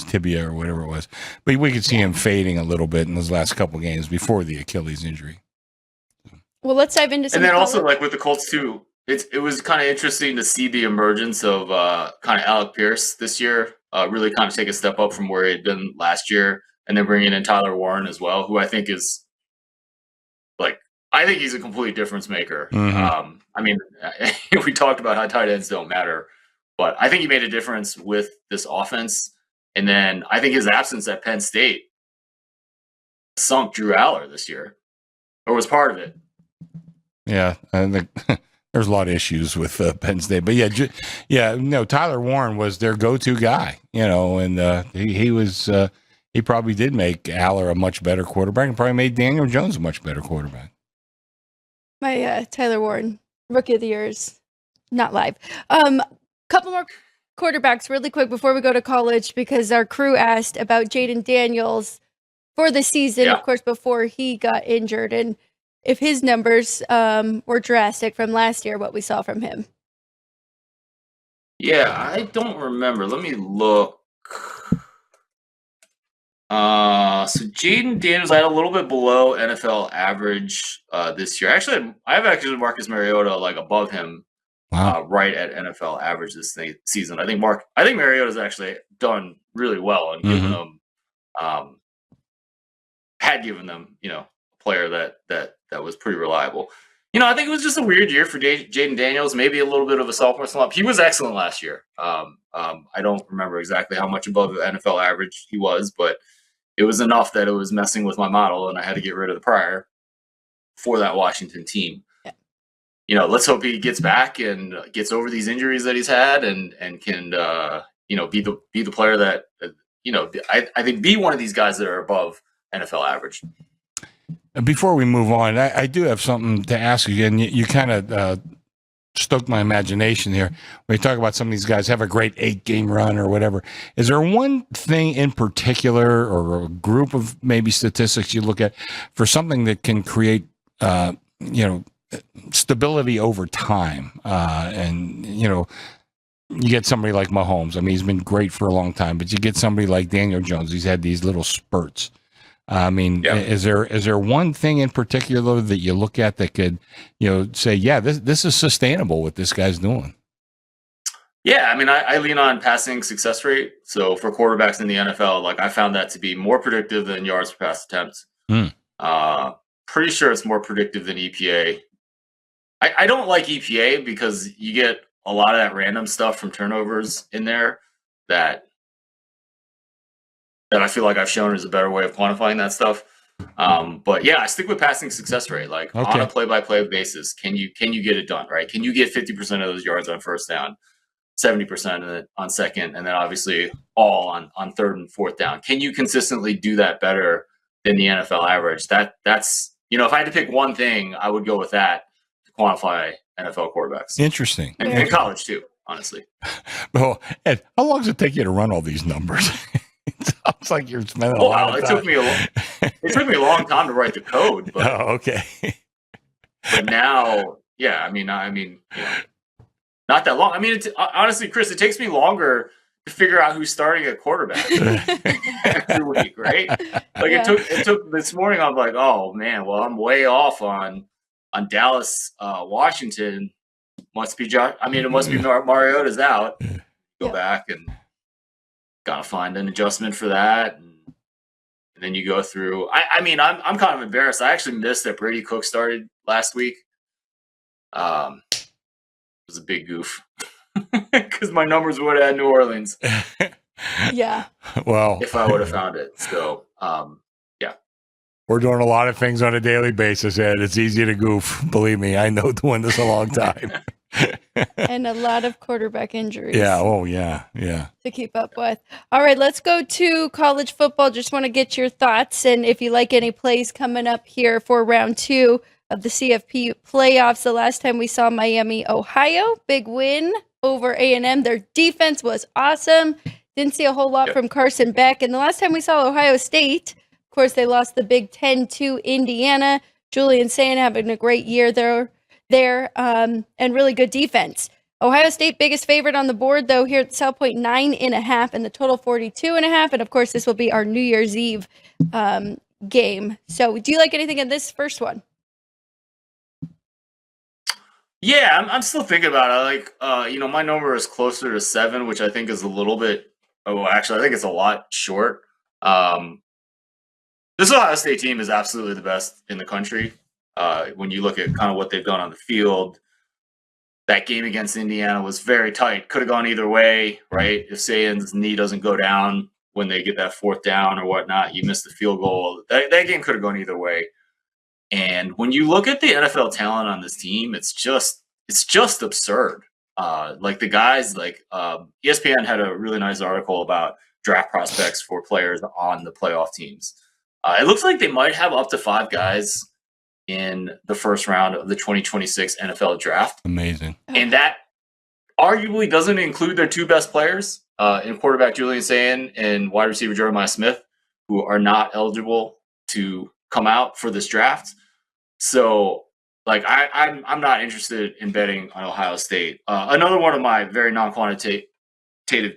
tibia or whatever it was. But we could see him fading a little bit in those last couple of games before the Achilles injury. Well, let's dive into some. And then also, like with the Colts too, it was kind of interesting to see the emergence of kind of Alec Pierce this year, really kind of take a step up from where he had been last year, and then bringing in Tyler Warren as well, who I think is I think he's a complete difference maker. Mm-hmm. I mean, we talked about how tight ends don't matter, but I think he made a difference with this offense. And then I think his absence at Penn State sunk Drew Aller this year, or was part of it. Yeah, I think there's a lot of issues with Penn State, but Tyler Warren was their go-to guy, and he was. He probably did make Aller a much better quarterback, and probably made Daniel Jones a much better quarterback. My Tyler Warren Rookie of the Year is not live. Couple more quarterbacks really quick before we go to college, because our crew asked about Jaden Daniels for the season, of course, before he got injured, and if his numbers were drastic from last year, what we saw from him. Yeah, I don't remember. Let me look. So Jaden Daniels, I had a little bit below NFL average this year. Actually, I've actually Marcus Mariota above him, right at NFL average this season. I think Mariota's actually done really well and given them, a player that was pretty reliable. I think it was just a weird year for Jaden Daniels. Maybe a little bit of a sophomore slump. He was excellent last year. I don't remember exactly how much above the NFL average he was, but it was enough that it was messing with my model, and I had to get rid of the prior for that Washington team. Yeah. Let's hope he gets back and gets over these injuries that he's had, and can be the player that I think be one of these guys that are above NFL average. Before we move on, I do have something to ask you, and you kind of stoked my imagination here. When you talk about some of these guys have a great 8-game run or whatever, is there one thing in particular or a group of maybe statistics you look at for something that can create, stability over time? And, you get somebody like Mahomes. I mean, he's been great for a long time, but you get somebody like Daniel Jones. He's had these little spurts. I mean, is there one thing in particular that you look at that could, say, this is sustainable what this guy's doing? Yeah, I mean, I lean on passing success rate. So for quarterbacks in the NFL, I found that to be more predictive than yards per pass attempts. Pretty sure it's more predictive than EPA. I don't like EPA because you get a lot of that random stuff from turnovers in there that I feel like I've shown is a better way of quantifying that stuff. But yeah, I stick with passing success rate. On a play-by-play basis, can you get it done, right? Can you get 50% of those yards on first down? 70% on second, and then obviously all on third and fourth down. Can you consistently do that better than the NFL average? That's if I had to pick one thing, I would go with that to quantify NFL quarterbacks. Interesting. And college too, honestly. Well, Ed, how long does it take you to run all these numbers? It sounds like you're spending a lot of time. It took me a long time to write the code. But, okay. But now, yeah, I mean, not that long. I mean, honestly, Chris, it takes me longer to figure out who's starting at quarterback every week, right? Like it took this morning. I'm like, oh man, well, I'm way off on Dallas, Washington. Must be Josh. I mean, it must be Mariota's out. Go back and gotta find an adjustment for that, and then you go through. I mean, I'm kind of embarrassed. I actually missed that Brady Cook started last week. It was a big goof because my numbers would have had New Orleans. Yeah. Well, if I would have found it. So, yeah. We're doing a lot of things on a daily basis, Ed. It's easy to goof. Believe me, I know doing this a long time. And a lot of quarterback injuries. Yeah. Oh, yeah. Yeah. To keep up with. All right, let's go to college football. Just want to get your thoughts and if you like any plays coming up here for round 2 of the CFP playoffs. The last time we saw Miami, Ohio, big win over A&M. Their defense was awesome. Didn't see a whole lot from Carson Beck. And the last time we saw Ohio State, of course, they lost the Big Ten to Indiana. Julian Sayin having a great year there, and really good defense. Ohio State, biggest favorite on the board, though, here at South Point, 9.5, and the total 42.5. And, of course, this will be our New Year's Eve game. So do you like anything in this first one? Yeah, I'm still thinking about it. Like, my number is closer to 7, which I think is a little bit. Oh, actually, I think it's a lot short. This Ohio State team is absolutely the best in the country. When you look at kind of what they've done on the field, that game against Indiana was very tight. Could have gone either way, right? If Sayin's knee doesn't go down when they get that fourth down or whatnot, you miss the field goal. That game could have gone either way. And when you look at the NFL talent on this team, it's just absurd. Like the guys, ESPN had a really nice article about draft prospects for players on the playoff teams. It looks like they might have up to 5 guys in the first round of the 2026 NFL draft. Amazing. And that arguably doesn't include their 2 best players in quarterback Julian Sayin and wide receiver Jeremiah Smith, who are not eligible to come out for this draft. So, I'm not interested in betting on Ohio State. Another one of my very non-quantitative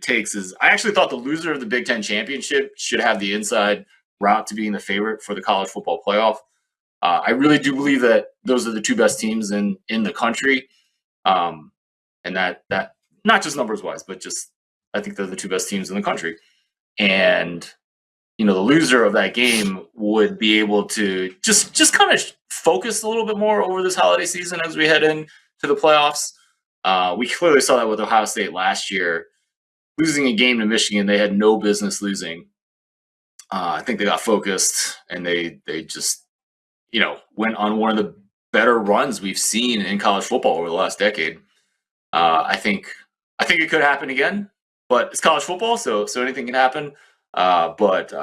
takes is I actually thought the loser of the Big Ten championship should have the inside route to being the favorite for the college football playoff. I really do believe that those are the 2 best teams in the country. And that not just numbers wise, but just I think they're the 2 best teams in the country. And the loser of that game would be able to just kind of focus a little bit more over this holiday season as we head into the playoffs. We clearly saw that with Ohio State last year. Losing a game to Michigan, they had no business losing. I think they got focused and they just, went on one of the better runs we've seen in college football over the last decade. I think it could happen again, but it's college football, so anything can happen. But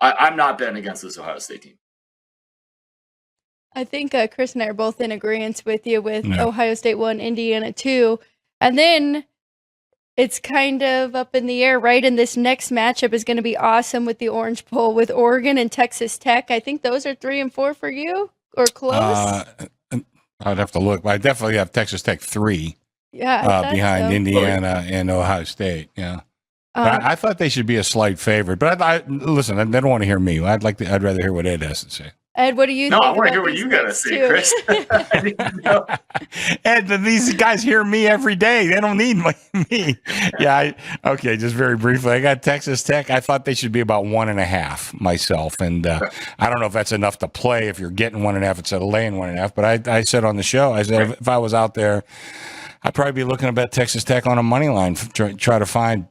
I'm not betting against this Ohio State team. I think Chris and I are both in agreement with you with Ohio State 1, Indiana 2. And then it's kind of up in the air, right? And this next matchup is going to be awesome with the Orange Bowl with Oregon and Texas Tech. I think those are 3 and 4 for you or close. I'd have to look, but I definitely have Texas Tech 3 behind Indiana and Ohio State. Yeah. I thought they should be a slight favorite, but listen, they don't want to hear me. I'd rather hear what Ed has to say. Ed, what do you think? No, I want to hear what you got to say, Chris. Ed, these guys hear me every day. They don't need me. Yeah. Okay. Just very briefly, I got Texas Tech. I thought they should be about 1.5 myself. And I don't know if that's enough to play if you're getting 1.5 instead of laying 1.5. But I said on the show, I said, if I was out there, I'd probably be looking to bet Texas Tech on a money line, try to find,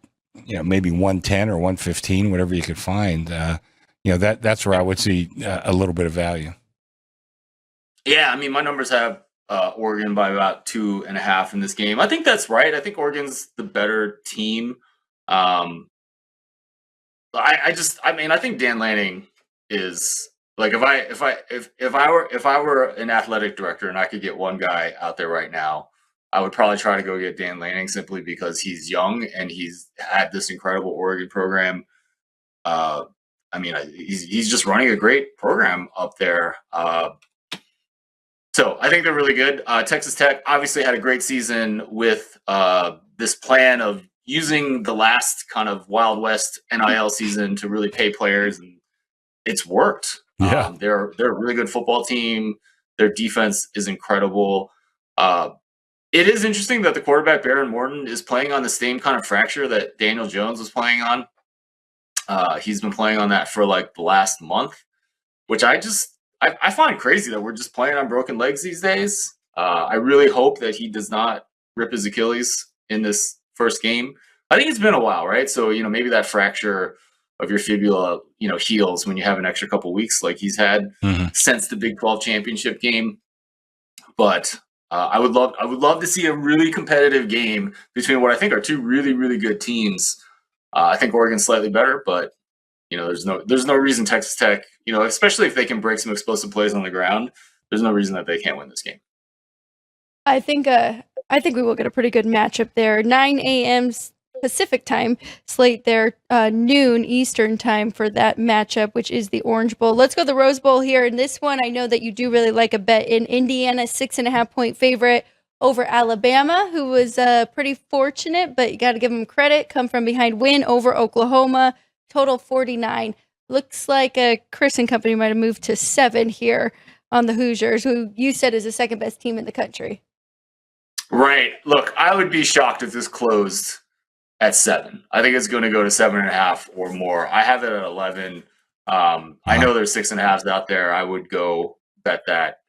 maybe 110 or 115, whatever you could find. That's where I would see a little bit of value. Yeah, I mean, my numbers have Oregon by about 2.5 in this game. I think that's right. I think Oregon's the better team. I think Dan Lanning is like if I were an athletic director and I could get one guy out there right now, I would probably try to go get Dan Lanning simply because he's young and he's had this incredible Oregon program. He's just running a great program up there. So I think they're really good. Texas Tech obviously had a great season with this plan of using the last kind of Wild West NIL season to really pay players, and it's worked. Yeah. They're a really good football team. Their defense is incredible. It is interesting that the quarterback, Baron Morton, is playing on the same kind of fracture that Daniel Jones was playing on. He's been playing on that for like the last month, which I find crazy that we're just playing on broken legs these days. I really hope that he does not rip his Achilles in this first game. I think it's been a while, right? So, maybe that fracture of your fibula, heals when you have an extra couple weeks like he's had since the Big 12 championship game. But I would love to see a really competitive game between what I think are two really, really good teams. I think Oregon's slightly better, but there's no reason Texas Tech, especially if they can break some explosive plays on the ground, there's no reason that they can't win this game. I think we will get a pretty good matchup there. 9 a.m. Pacific time slate there, noon Eastern time for that matchup, which is the Orange Bowl. Let's go to the Rose Bowl here. In this one, I know that you do really like a bet in Indiana, 6.5-point favorite over Alabama, who was pretty fortunate, but you got to give them credit. Come from behind win over Oklahoma, total 49. Looks like Chris and company might have moved to 7 here on the Hoosiers, who you said is the second best team in the country. Right. Look, I would be shocked if this closed at 7. I think it's going to go to 7.5 or more. I have it at 11. I know there's 6.5s out there. I would go bet that.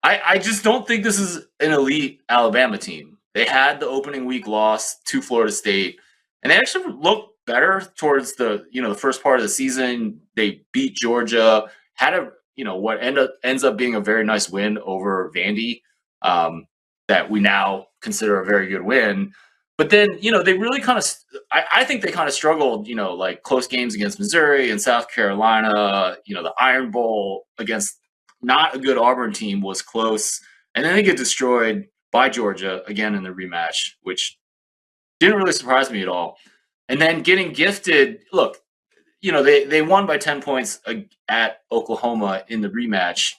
I just don't think this is an elite Alabama team. They had the opening week loss to Florida State, and they actually looked better towards the first part of the season. They beat Georgia, had what ends up being a very nice win over Vandy, that we now consider a very good win. But then, they really kind of, I think they kind of struggled, like close games against Missouri and South Carolina, the Iron Bowl against not a good Auburn team was close. And then they get destroyed by Georgia again in the rematch, which didn't really surprise me at all. And then getting gifted, look, they won by 10 points at Oklahoma in the rematch.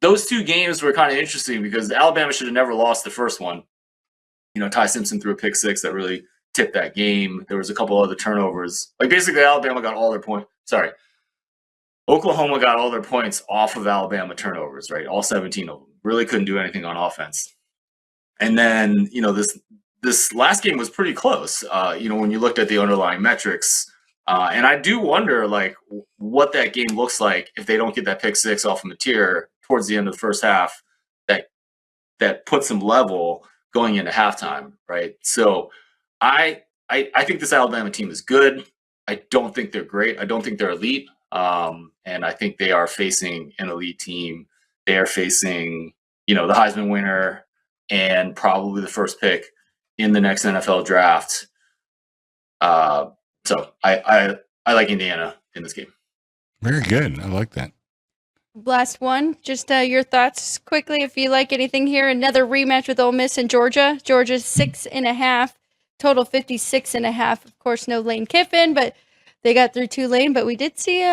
Those two games were kind of interesting because Alabama should have never lost the first one. Ty Simpson threw a pick 6 that really tipped that game. There was a couple other turnovers. Like basically Alabama got all their points. Sorry. Oklahoma got all their points off of Alabama turnovers, right? All 17 of them. Really couldn't do anything on offense. And then, this last game was pretty close, when you looked at the underlying metrics. And I do wonder, like, what that game looks like if they don't get that pick 6 off of Mateer towards the end of the first half that puts them level going into halftime, right? So I think this Alabama team is good. I don't think they're great. I don't think they're elite. And I think they are facing an elite team. They are facing, the Heisman winner and probably the first pick in the next NFL draft. So I like Indiana in this game. Very good. I like that. Last one, just your thoughts quickly, if you like anything here. Another rematch with Ole Miss and Georgia. Georgia's 6.5, total 56.5. Of course, no Lane Kiffin, but they got through Tulane. But we did see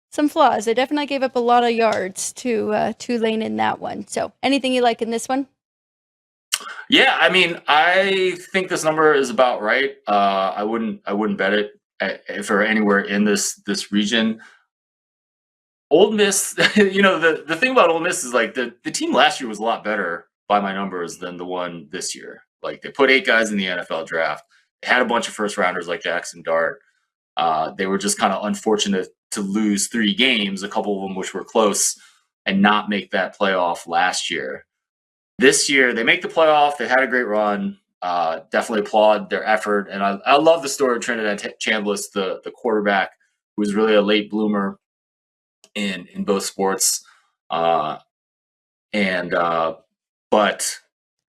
some flaws. They definitely gave up a lot of yards to Tulane in that one. So, anything you like in this one? Yeah, I think this number is about right. I wouldn't bet it if or anywhere in this region. Ole Miss, the thing about Ole Miss is like the team last year was a lot better by my numbers than the one this year. Like they put 8 guys in the NFL draft. They had a bunch of first rounders like Jackson Dart. They were just kind of unfortunate to lose 3 games, a couple of them which were close, and not make that playoff last year. This year, they make the playoff. They had a great run. Definitely applaud their effort. And I love the story of Trinidad Chambliss, the quarterback, who was really a late bloomer in both sports. But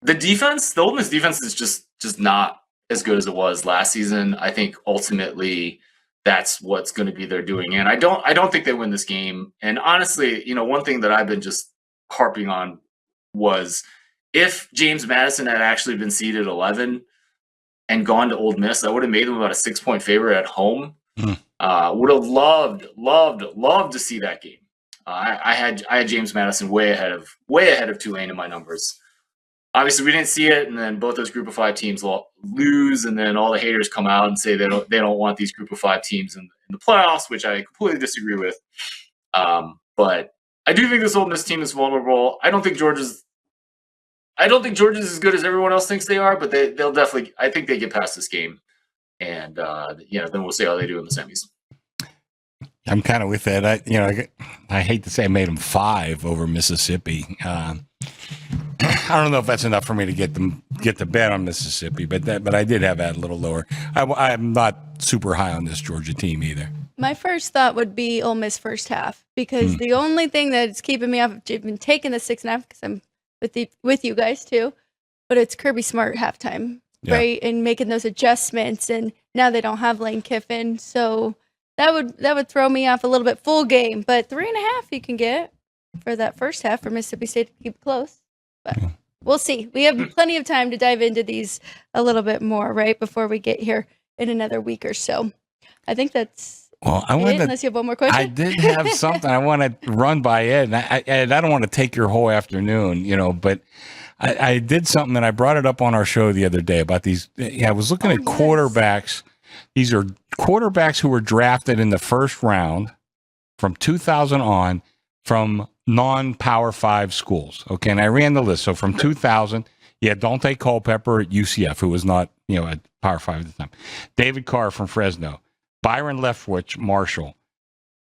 the Ole Miss defense is just not as good as it was last season. I think ultimately that's what's going to be their doing. And I don't think they win this game. And honestly, one thing that I've been just harping on was if James Madison had actually been seeded 11 and gone to Ole Miss, I would have made them about a 6-point favorite at home. Would have loved to see that game. I had James Madison way ahead of Tulane in my numbers. Obviously, we didn't see it, and then both those Group of 5 teams lose, and then all the haters come out and say they don't want these Group of 5 teams in the playoffs, which I completely disagree with. But I do think this Ole Miss team is vulnerable. I don't think Georgia's as good as everyone else thinks they are, but they'll definitely. I think they get past this game, and then we'll see how they do in the semis. I'm kind of with that. I hate to say I made them 5 over Mississippi. I don't know if that's enough for me to get the bet on Mississippi, but I did have that a little lower. I'm not super high on this Georgia team either. My first thought would be Ole Miss first half, because the only thing that's keeping me off of been taking the 6.5, because I'm with you guys too, but it's Kirby Smart halftime, right? And making those adjustments, and now they don't have Lane Kiffin, so that would throw me off a little bit. Full game, but 3.5 you can get for that first half for Mississippi State to keep it close. But we'll see. We have plenty of time to dive into these a little bit more, right, before we get here in another week or so. I think that's unless you have one more question. I did have something I want to run by Ed, and I don't want to take your whole afternoon, but I did something, and I brought it up on our show the other day about these. I was looking at quarterbacks. These are quarterbacks who were drafted in the first round from 2000 on from non-Power 5 schools. Okay, and I ran the list. So from 2000, you had Dante Culpepper at UCF, who was not, at Power 5 at the time. David Carr from Fresno. Byron Leftwich, Marshall.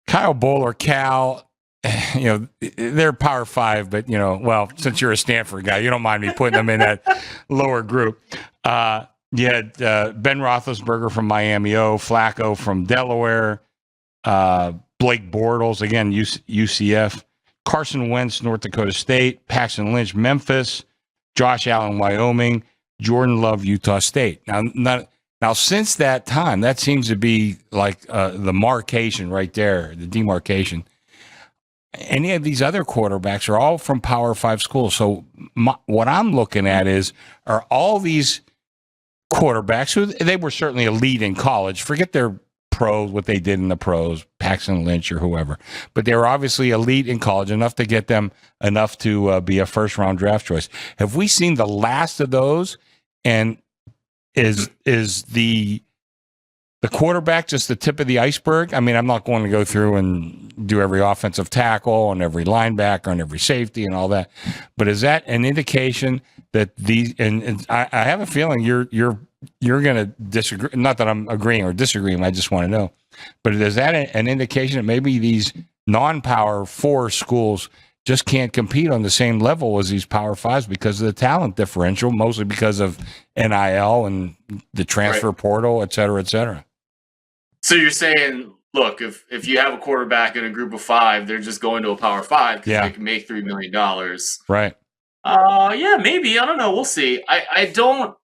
Kyle Bowler, Cal, they're Power 5, but, since you're a Stanford guy, you don't mind me putting them in that lower group. You had Ben Roethlisberger from Miami O, Flacco from Delaware, Blake Bortles, again, UCF, Carson Wentz, North Dakota State, Paxton Lynch, Memphis, Josh Allen, Wyoming, Jordan Love, Utah State. Now, since that time, that seems to be like the marcation right there, the demarcation. Any of these other quarterbacks are all from Power 5 schools. So what I'm looking at are all these quarterbacks who they were certainly elite in college. Forget their pros, what they did in the pros, Paxton Lynch or whoever. But they were obviously elite in college, enough to get them enough to be a first-round draft choice. Have we seen the last of those? And is the quarterback just the tip of the iceberg? I mean, I'm not going to go through and do every offensive tackle and every linebacker and every safety and all that. But is that an indication that these? And I have a feeling you're going to disagree. Not that I'm agreeing or disagreeing. I just want to know. But is that an indication that maybe these non-Power 4 schools just can't compete on the same level as these Power 5s because of the talent differential, mostly because of NIL and the transfer portal, et cetera, et cetera? So you're saying, look, if you have a quarterback in a group of 5, they're just going to a Power 5 because they can make $3 million. Right. Yeah, maybe. I don't know. We'll see. I don't.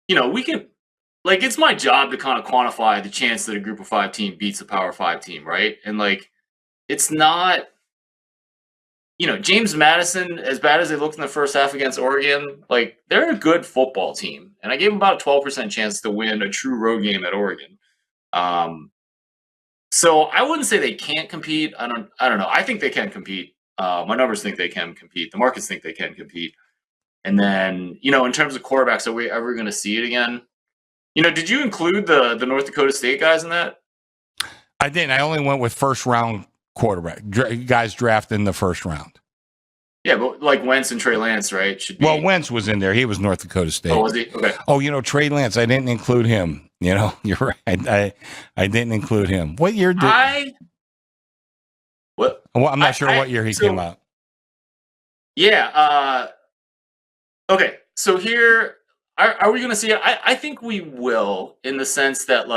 We can. It's my job to kind of quantify the chance that a group of 5 team beats a Power 5 team, right? And it's not. James Madison, as bad as they looked in the first half against Oregon, they're a good football team. And I gave them about a 12% chance to win a true road game at Oregon. So I wouldn't say they can't compete. I don't know. I think they can compete. My numbers think they can compete. The markets think they can compete. And then, in terms of quarterbacks, are we ever going to see it again? Did you include the North Dakota State guys in that? I didn't. I only went with first round quarterback guys drafted in the first round. Yeah, but Wentz and Trey Lance, right? Well, Wentz was in there. He was North Dakota State. Oh, was he? Okay. Oh, Trey Lance. I didn't include him. You're right. I didn't include him. What year did What? Well, I'm not sure what year he came out. Yeah. Okay. So here, are we going to see it? I think we will, in the sense that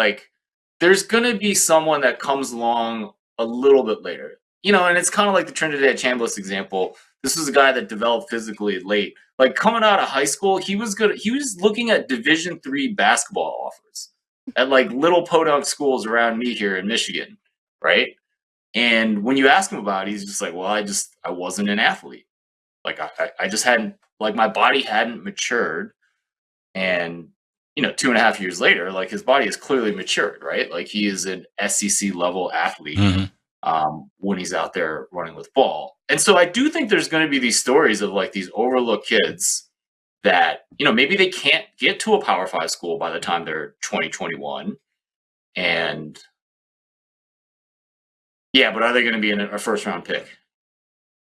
there's going to be someone that comes along a little bit later. and it's kind of like the Trinidad Chambliss example. This was a guy that developed physically late. Like coming out of high school, he was good. He was looking at Division III basketball offers at like little podunk schools around me here in Michigan, right? And when you ask him about it, he's just like, well, I wasn't an athlete. Like I just hadn't, like my body hadn't matured. And, 2.5 years later, like his body is clearly matured, right? Like he is an SEC level athlete when he's out there running with ball. And so I do think there's going to be these stories of like these overlooked kids that, maybe they can't get to a Power 5 school by the time they're 2021. And yeah, but are they going to be in a first round pick?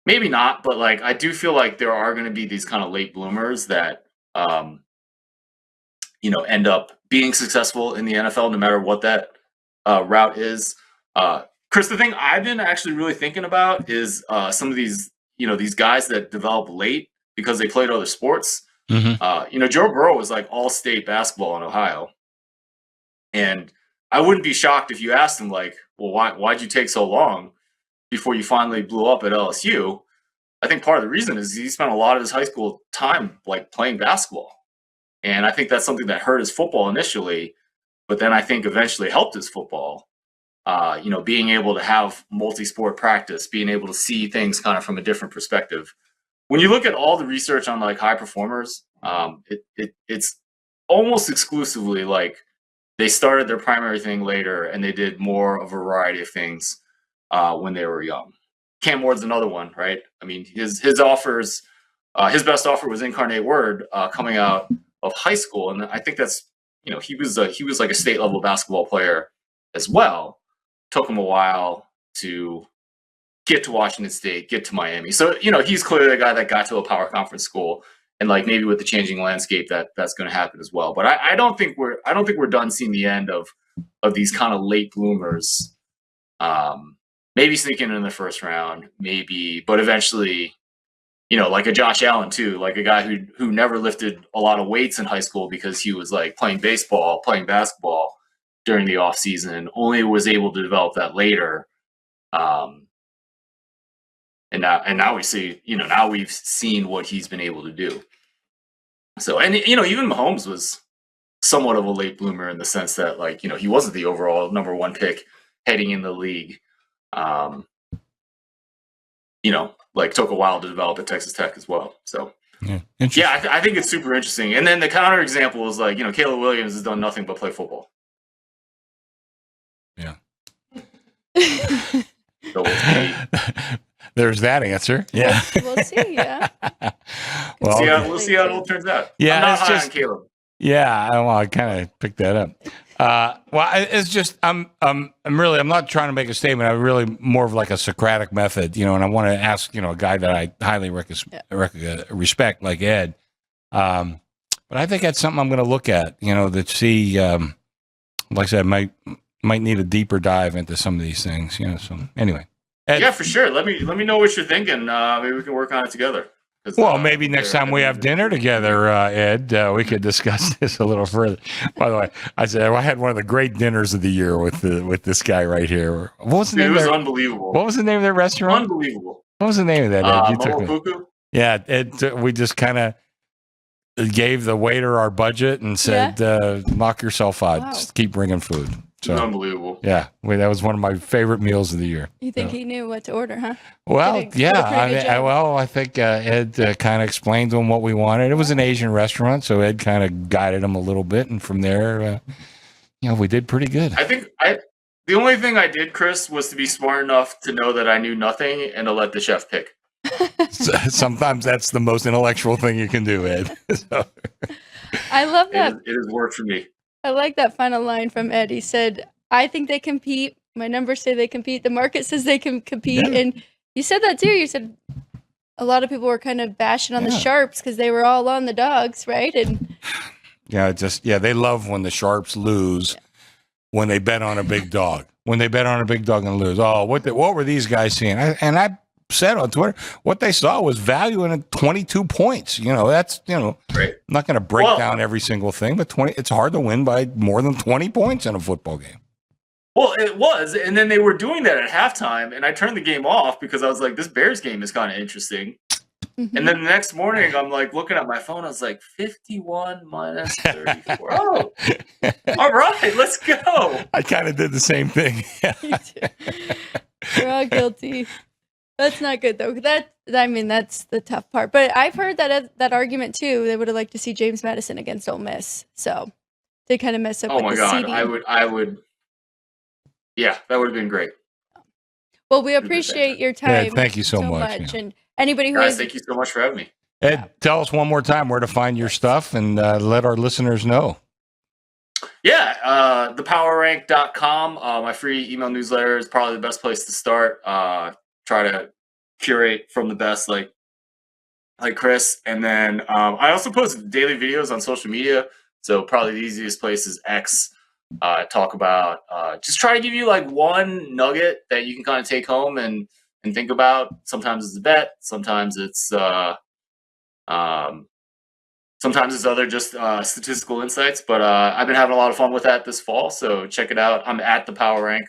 Maybe not, but like I do feel like there are going to be these kind of late bloomers that end up being successful in the NFL, no matter what that route is. Chris, the thing I've been actually really thinking about is some of these, these guys that develop late because they played other sports. Joe Burrow was like all-state basketball in Ohio. And I wouldn't be shocked if you asked him like, well, why'd you take so long before you finally blew up at LSU? I think part of the reason is he spent a lot of his high school time like playing basketball. And I think that's something that hurt his football initially, but then I think eventually helped his football. Being able to have multi-sport practice, being able to see things kind of from a different perspective. When you look at all the research on like high performers, it's almost exclusively like they started their primary thing later and they did more of a variety of things when they were young. Cam Ward's another one, right? I mean, his offers, his best offer was Incarnate Word coming out of high school, and I think that's he was like a state level basketball player as well. Took him a while to get to Washington State, get to Miami. So he's clearly the guy that got to a power conference school, and like maybe with the changing landscape that's going to happen as well. But I don't think we're done seeing the end of these kind of late bloomers. Maybe sneaking in the first round, maybe, but eventually. Like a Josh Allen too, like a guy who never lifted a lot of weights in high school because he was like playing baseball, playing basketball during the off season, only was able to develop that later. And now we see, now we've seen what he's been able to do. So, and even Mahomes was somewhat of a late bloomer in the sense that like, he wasn't the overall number one pick heading in the league. Like took a while to develop at Texas Tech as well. So I think it's super interesting. And then the counter example is like, Caleb Williams has done nothing but play football. Yeah. So we'll see. There's that answer. Yeah. We'll see. Yeah. Well, we'll see how it all turns out. Yeah, I'm not it's high just on Caleb. Yeah, I kind of picked that up. It's just I'm not trying to make a statement. I'm really more of like a Socratic method, and I want to ask, a guy that I highly respect, like Ed. But I think that's something I'm going to look at, to see. Like I said, might need a deeper dive into some of these things, So anyway, Ed, yeah, for sure. Let me know what you're thinking. Maybe we can work on it together. Well, maybe next time we have dinner together, Ed, we could discuss this a little further. By the way, I had one of the great dinners of the year with this guy right here. What was the name? It was unbelievable. What was the name of that restaurant? Unbelievable. What was the name of that, Ed? You took me. Yeah, we just kind of gave the waiter our budget and said, knock yourself out. Wow. Just keep bringing food. So, unbelievable. Yeah, that was one of my favorite meals of the year. You think he knew what to order, huh? Well, I think Ed kind of explained to him what we wanted. It was an Asian restaurant, so Ed kind of guided him a little bit, and from there, we did pretty good. I think the only thing I did, Chris, was to be smart enough to know that I knew nothing and to let the chef pick. Sometimes that's the most intellectual thing you can do, Ed. So. I love that. It has worked for me. I like that final line from Ed. He said, I think they compete. My numbers say they compete. The market says they can compete. Yeah. And you said that too. You said a lot of people were kind of bashing on the Sharps because they were all on the Dogs, right? And they love when the Sharps lose when they bet on a big dog. When they bet on a big dog and lose. Oh, what were these guys seeing? I said on Twitter, what they saw was value in 22 points. That's, right. I'm not going to break down every single thing, but it's hard to win by more than 20 points in a football game. Well, it was, and then they were doing that at halftime, and I turned the game off because I was like, this Bears game is kind of interesting. Mhm. And then the next morning, I'm like looking at my phone. I was like, 51 minus 34. Oh, all right, let's go. I kind of did the same thing. Me too. We're all guilty. That's not good though. That's the tough part. But I've heard that argument too. They would have liked to see James Madison against Ole Miss. So they kind of mess up. Oh with my the God, seeding. I would. Yeah, that would have been great. Well, we appreciate your time. Yeah, thank you so much. And anybody who Guys, is thank you so much for having me. Ed, tell us one more time where to find your stuff and let our listeners know. Yeah, thepowerrank.com. My free email newsletter is probably the best place to start. Try to curate from the best, like Chris. And then I also post daily videos on social media. So probably the easiest place is X. Talk about just try to give you like one nugget that you can kind of take home and think about. Sometimes it's a bet. Sometimes it's other just statistical insights. But I've been having a lot of fun with that this fall. So check it out. I'm at the Power Rank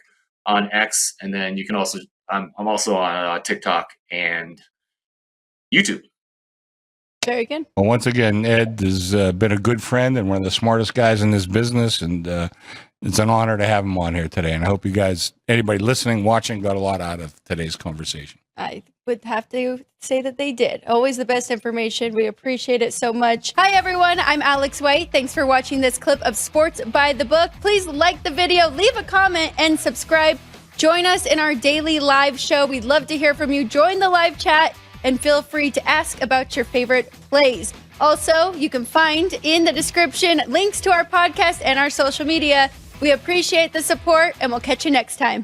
on X, and then you can also I'm also on TikTok and YouTube. very good. Well, once again, Ed has been a good friend and one of the smartest guys in this business, and it's an honor to have him on here today. And I hope you guys, anybody listening, watching, got a lot out of today's conversation. I would have to say that they did. Always the best information. We appreciate it so much. Hi, everyone. I'm Alex White. Thanks for watching this clip of Sports by the Book. Please like the video, leave a comment, and subscribe. Join us in our daily live show. We'd love to hear from you. Join the live chat and feel free to ask about your favorite plays. Also, you can find in the description links to our podcast and our social media. We appreciate the support, and we'll catch you next time.